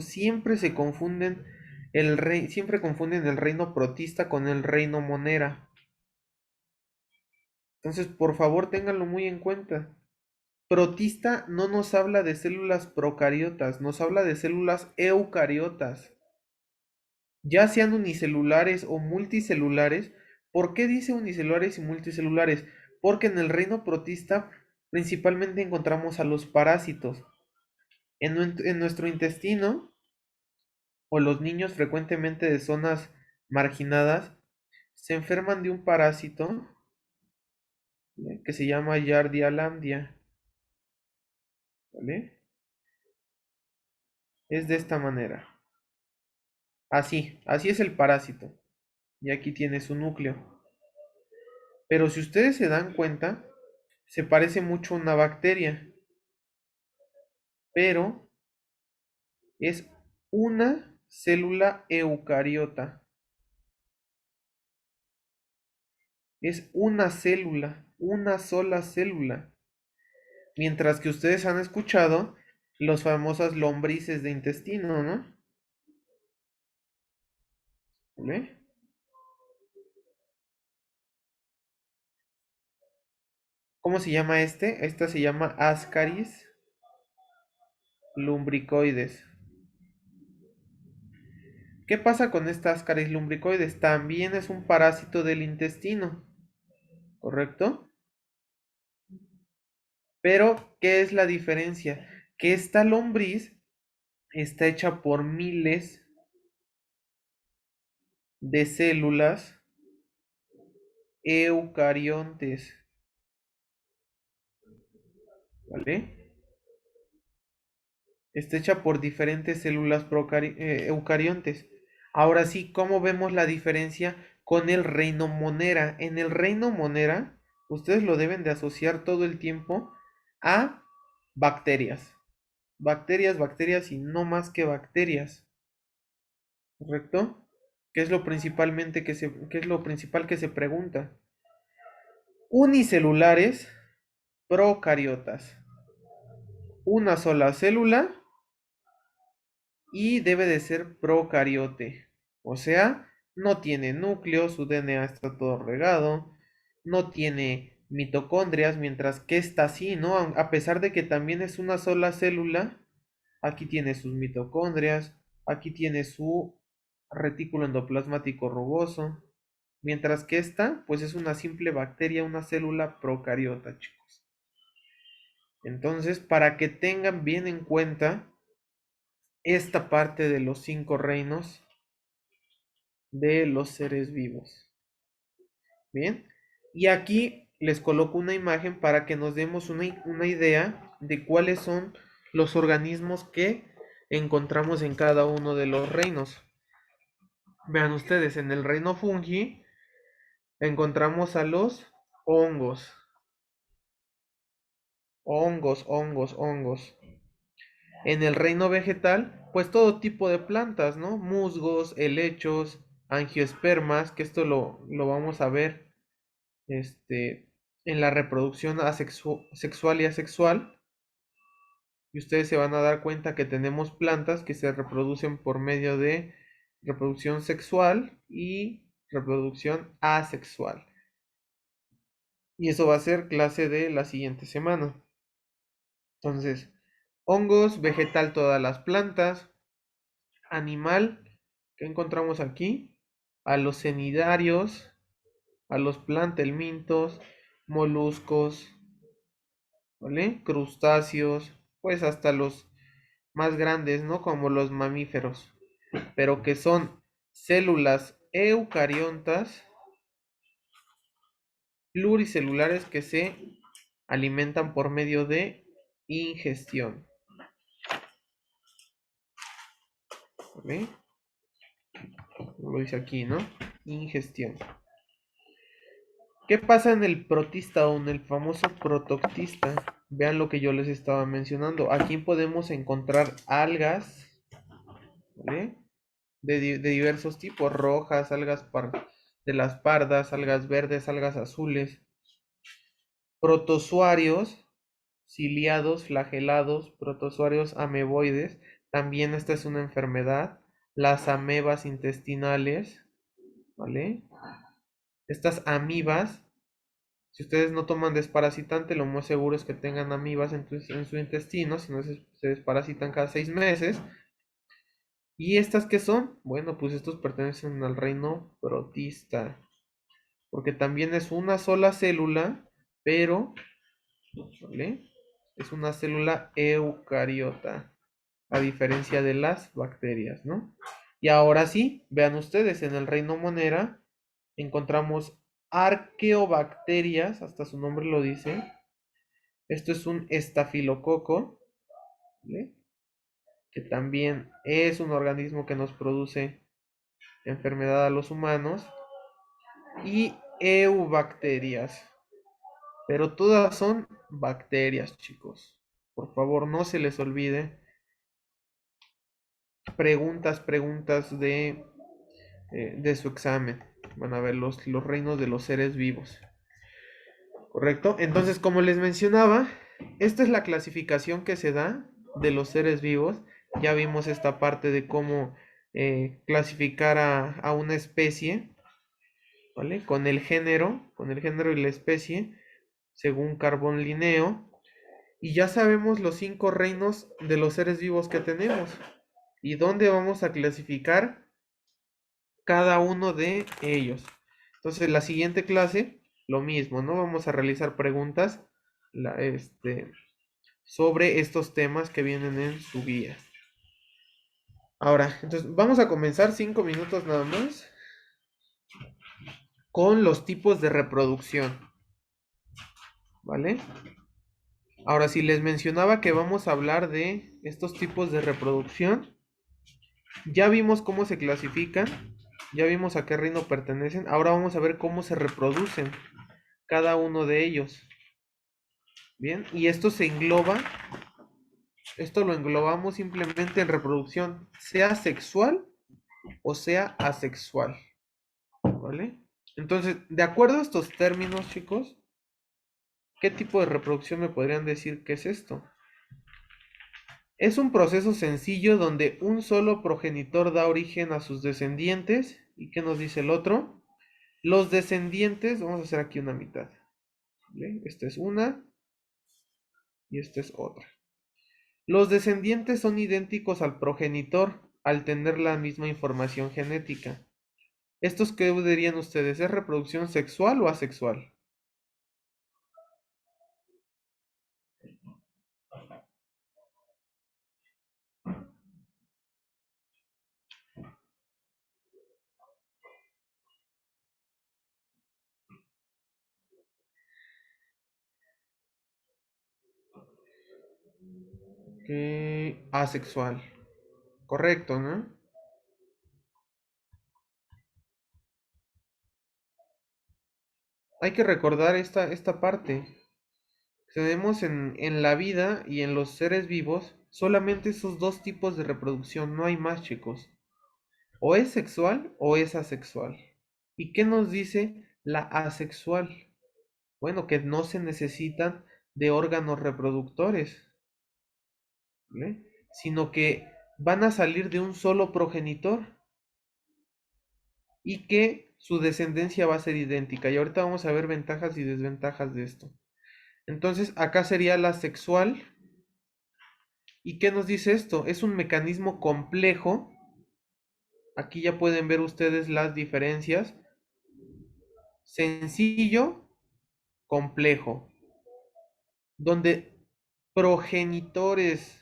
Siempre confunden el reino protista con el reino monera. Entonces, por favor, ténganlo muy en cuenta. Protista no nos habla de células procariotas, nos habla de células eucariotas. Ya sean unicelulares o multicelulares. ¿Por qué dice unicelulares y multicelulares? Porque en el reino protista principalmente encontramos a los parásitos. En nuestro intestino, o los niños frecuentemente de zonas marginadas, se enferman de un parásito que se llama Yardia lambdia, ¿vale? Es de esta manera. Así es el parásito. Y aquí tiene su núcleo. Pero si ustedes se dan cuenta, se parece mucho a una bacteria, pero es una célula eucariota. Es una célula, una sola célula. Mientras que ustedes han escuchado los famosas lombrices de intestino, ¿no? ¿Vale? ¿Cómo se llama este? Esta se llama Ascaris lumbricoides. ¿Qué pasa con esta Ascaris lumbricoides? También es un parásito del intestino, ¿correcto? Pero, ¿qué es la diferencia? Que esta lombriz está hecha por miles de células eucariontes, ¿vale? Está hecha por diferentes células eucariontes. Ahora sí, ¿cómo vemos la diferencia con el reino monera? En el reino monera, ustedes lo deben de asociar todo el tiempo a bacterias, bacterias, bacterias y no más que bacterias, ¿correcto? ¿Qué es lo principalmente qué es lo principal que se pregunta? Unicelulares, procariotas. Una sola célula y debe de ser procariote. O sea, no tiene núcleo, su DNA está todo regado, no tiene mitocondrias, mientras que esta sí, ¿no? A pesar de que también es una sola célula, aquí tiene sus mitocondrias, aquí tiene su retículo endoplasmático rugoso, mientras que esta, pues es una simple bacteria, una célula procariota, chicos. Entonces, para que tengan bien en cuenta esta parte de los 5 reinos de los seres vivos. Bien, y aquí les coloco una imagen para que nos demos una idea de cuáles son los organismos que encontramos en cada uno de los reinos. Vean ustedes, en el reino fungi encontramos a los hongos, hongos. En el reino vegetal, pues todo tipo de plantas, ¿no? Musgos, helechos, angiospermas, que esto lo vamos a ver en la reproducción sexual y asexual. Y ustedes se van a dar cuenta que tenemos plantas que se reproducen por medio de reproducción sexual y reproducción asexual. Y eso va a ser clase de la siguiente semana. Entonces, hongos, vegetal todas las plantas, animal, ¿qué encontramos aquí? A los cenidarios, a los plantelmintos, moluscos, ¿vale? Crustáceos, pues hasta los más grandes, ¿no? Como los mamíferos, pero que son células eucariontas pluricelulares que se alimentan por medio de ingestión, ¿vale? Lo dice aquí, ¿no? Ingestión. ¿Qué pasa en el protista o en el famoso protoctista? Vean lo que yo les estaba mencionando. Aquí podemos encontrar algas, ¿vale? De diversos tipos, rojas, de las pardas, algas verdes, algas azules, protozoarios, ciliados, flagelados, protozoarios ameboides. También esta es una enfermedad. Las amebas intestinales, ¿vale? Estas amibas, si ustedes no toman desparasitante, lo más seguro es que tengan amibas en su intestino, si no se desparasitan cada 6 meses. ¿Y estas qué son? Bueno, pues estos pertenecen al reino protista, porque también es una sola célula, pero, ¿vale? Es una célula eucariota, a diferencia de las bacterias, ¿no? Y ahora sí, vean ustedes, en el reino Monera encontramos arqueobacterias, hasta su nombre lo dice. Esto es un estafilococo, ¿vale? Que también es un organismo que nos produce enfermedad a los humanos. Y eubacterias, pero todas son bacterias, chicos. Por favor, no se les olvide. Preguntas de su examen. Van a ver los reinos de los seres vivos. ¿Correcto? Entonces, como les mencionaba, esta es la clasificación que se da de los seres vivos. Ya vimos esta parte de cómo clasificar a una especie, ¿vale? Con el género y la especie, según Carbón Linneo. Y ya sabemos los 5 reinos de los seres vivos que tenemos. Y dónde vamos a clasificar cada uno de ellos. Entonces, la siguiente clase, lo mismo, ¿no? Vamos a realizar preguntas sobre estos temas que vienen en su guía. Ahora, entonces, vamos a comenzar 5 minutos nada más con los tipos de reproducción, ¿vale? Ahora, si les mencionaba que vamos a hablar de estos tipos de reproducción, ya vimos cómo se clasifican, ya vimos a qué reino pertenecen, ahora vamos a ver cómo se reproducen cada uno de ellos. Bien, y esto se engloba Esto lo englobamos simplemente en reproducción, sea sexual o sea asexual, ¿vale? Entonces, de acuerdo a estos términos, chicos, ¿qué tipo de reproducción me podrían decir que es esto? Es un proceso sencillo donde un solo progenitor da origen a sus descendientes. ¿Y qué nos dice el otro? Los descendientes, vamos a hacer aquí una mitad, ¿vale? Esta es una y esta es otra. Los descendientes son idénticos al progenitor al tener la misma información genética. ¿Estos qué dirían ustedes? ¿Es reproducción sexual o asexual? Asexual. Correcto, ¿no? Hay que recordar esta parte. Tenemos en la vida y en los seres vivos solamente esos dos tipos de reproducción, no hay más, chicos. O es sexual o es asexual. ¿Y qué nos dice la asexual? Bueno, que no se necesitan de órganos reproductores, ¿vale? Sino que van a salir de un solo progenitor y que su descendencia va a ser idéntica. Y ahorita vamos a ver ventajas y desventajas de esto. Entonces, acá sería la sexual. ¿Y qué nos dice esto? Es un mecanismo complejo. Aquí ya pueden ver ustedes las diferencias. Sencillo, complejo. Donde progenitores,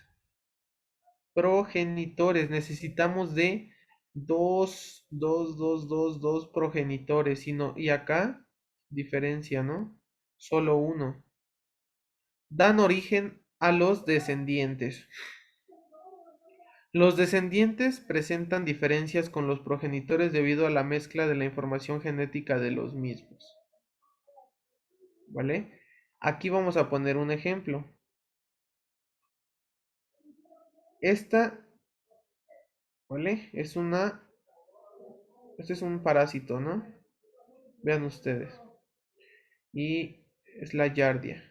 necesitamos de dos progenitores. Y acá, diferencia, ¿no? Solo uno. Dan origen a los descendientes. Los descendientes presentan diferencias con los progenitores debido a la mezcla de la información genética de los mismos. ¿Vale? Aquí vamos a poner un ejemplo. Esta, ¿vale? Este es un parásito, ¿no? Vean ustedes. Y es la yardia.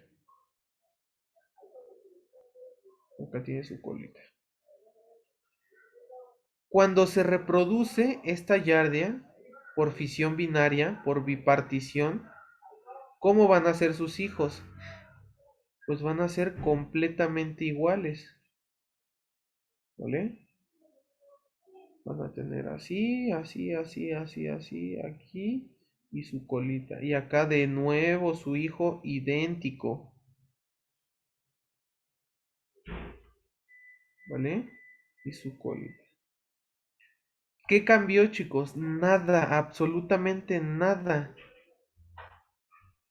Acá tiene su colita. Cuando se reproduce esta yardia por fisión binaria, por bipartición, ¿cómo van a ser sus hijos? Pues van a ser completamente iguales, ¿vale? Van a tener así, así, así, así, así, aquí y su colita. Y acá de nuevo su hijo idéntico, ¿vale? Y su colita. ¿Qué cambió, chicos? Nada, absolutamente nada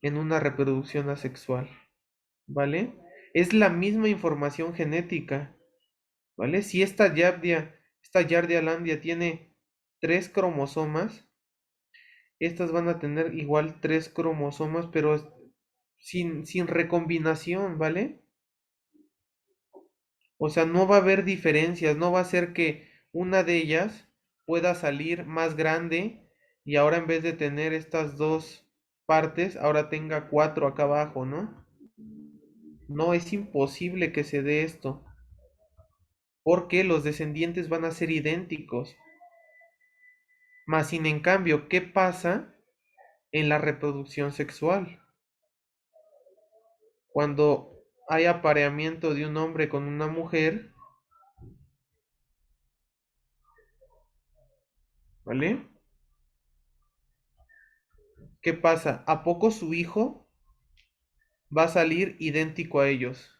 en una reproducción asexual, ¿vale? Es la misma información genética, ¿vale? Si esta Yardia landia tiene 3 cromosomas, estas van a tener igual 3 cromosomas, pero sin recombinación, ¿vale? O sea, no va a haber diferencias, no va a ser que una de ellas pueda salir más grande y ahora en vez de tener estas dos partes, ahora tenga 4 acá abajo, ¿no? No, es imposible que se dé esto, porque los descendientes van a ser idénticos. Más sin en cambio, ¿qué pasa en la reproducción sexual? Cuando hay apareamiento de un hombre con una mujer, ¿vale? ¿Qué pasa? ¿A poco su hijo va a salir idéntico a ellos?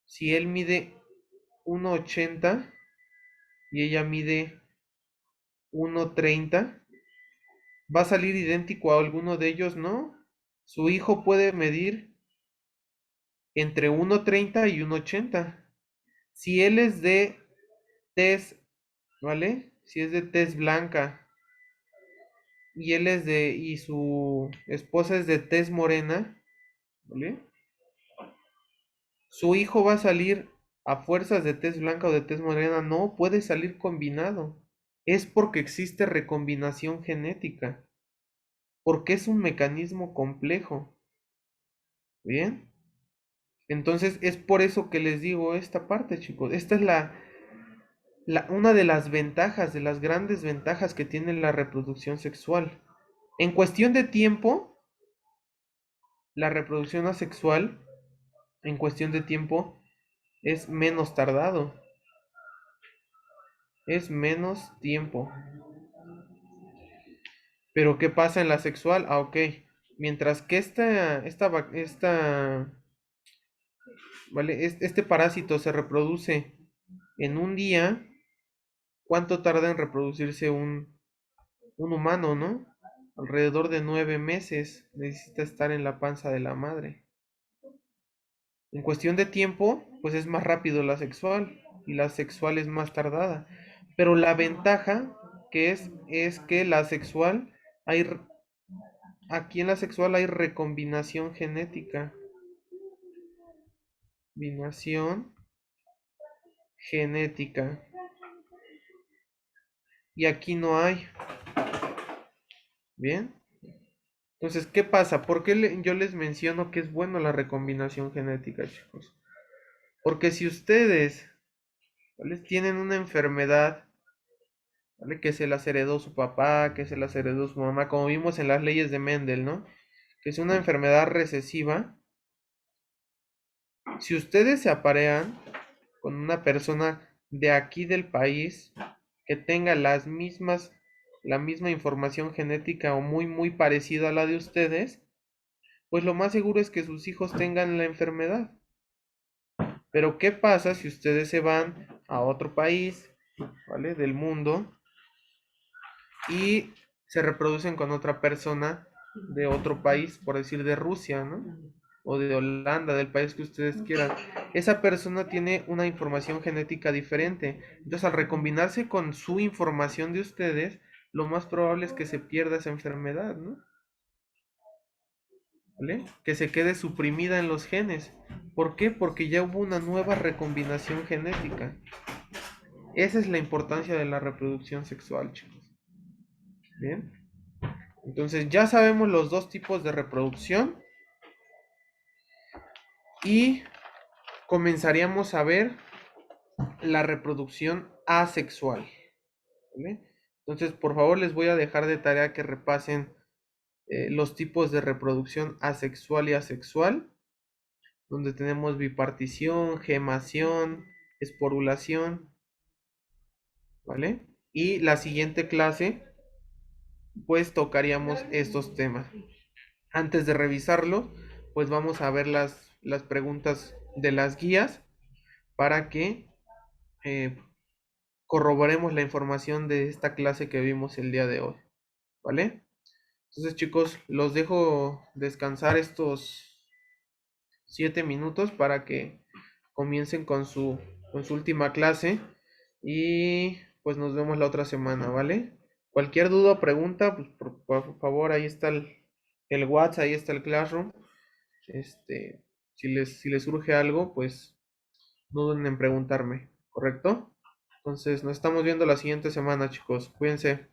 Si él mide 1,80 y ella mide 1,30, ¿va a salir idéntico a alguno de ellos? No. Su hijo puede medir entre 1,30 y 1,80. Si él es de tez, ¿vale? Si es de tez blanca y su esposa es de tez morena, ¿vale? Su hijo va a salir a fuerzas de tez blanca o de tez morena, no puede salir combinado. Es porque existe recombinación genética, porque es un mecanismo complejo. ¿Bien? Entonces es por eso que les digo esta parte, chicos. Esta es una de las ventajas, de las grandes ventajas que tiene la reproducción sexual. En cuestión de tiempo, la reproducción asexual, en cuestión de tiempo, es menos tardado. Es menos tiempo. Pero ¿qué pasa en la sexual? Ah, ok. Mientras que ¿vale? Este parásito se reproduce en un día, ¿cuánto tarda en reproducirse un humano, no? Alrededor de 9 meses necesita estar en la panza de la madre. En cuestión de tiempo, pues es más rápido la sexual y la sexual es más tardada. Pero la ventaja que es que la sexual, aquí en la sexual hay recombinación genética. Combinación genética. Y aquí no hay. ¿Bien? Entonces, ¿qué pasa? ¿Por qué yo les menciono que es bueno la recombinación genética, chicos? Porque si ustedes, ¿vale?, tienen una enfermedad, ¿vale?, que se las heredó su papá, que se las heredó su mamá, como vimos en las leyes de Mendel, ¿no? Que es una enfermedad recesiva. Si ustedes se aparean con una persona de aquí del país que tenga la misma información genética o muy parecida a la de ustedes, pues lo más seguro es que sus hijos tengan la enfermedad. Pero ¿qué pasa si ustedes se van a otro país, ¿vale?, del mundo y se reproducen con otra persona de otro país, por decir de Rusia, ¿no? O de Holanda, del país que ustedes quieran. Esa persona tiene una información genética diferente. Entonces, al recombinarse con su información de ustedes, lo más probable es que se pierda esa enfermedad, ¿no? ¿Vale? Que se quede suprimida en los genes. ¿Por qué? Porque ya hubo una nueva recombinación genética. Esa es la importancia de la reproducción sexual, chicos. Bien. Entonces ya sabemos los dos tipos de reproducción y comenzaríamos a ver la reproducción asexual. ¿Vale? Entonces, por favor, les voy a dejar de tarea que repasen los tipos de reproducción asexual y asexual, donde tenemos bipartición, gemación, esporulación, ¿vale? Y la siguiente clase, pues tocaríamos estos temas. Antes de revisarlo, pues vamos a ver las preguntas de las guías para que eh, corroboremos la información de esta clase que vimos el día de hoy, ¿vale? Entonces, chicos, los dejo descansar estos 7 minutos para que comiencen con su última clase y pues nos vemos la otra semana, ¿vale? Cualquier duda o pregunta, pues por favor, ahí está el WhatsApp, ahí está el Classroom. Si les surge algo, pues no duden en preguntarme, ¿correcto? Entonces, nos estamos viendo la siguiente semana, chicos. Cuídense.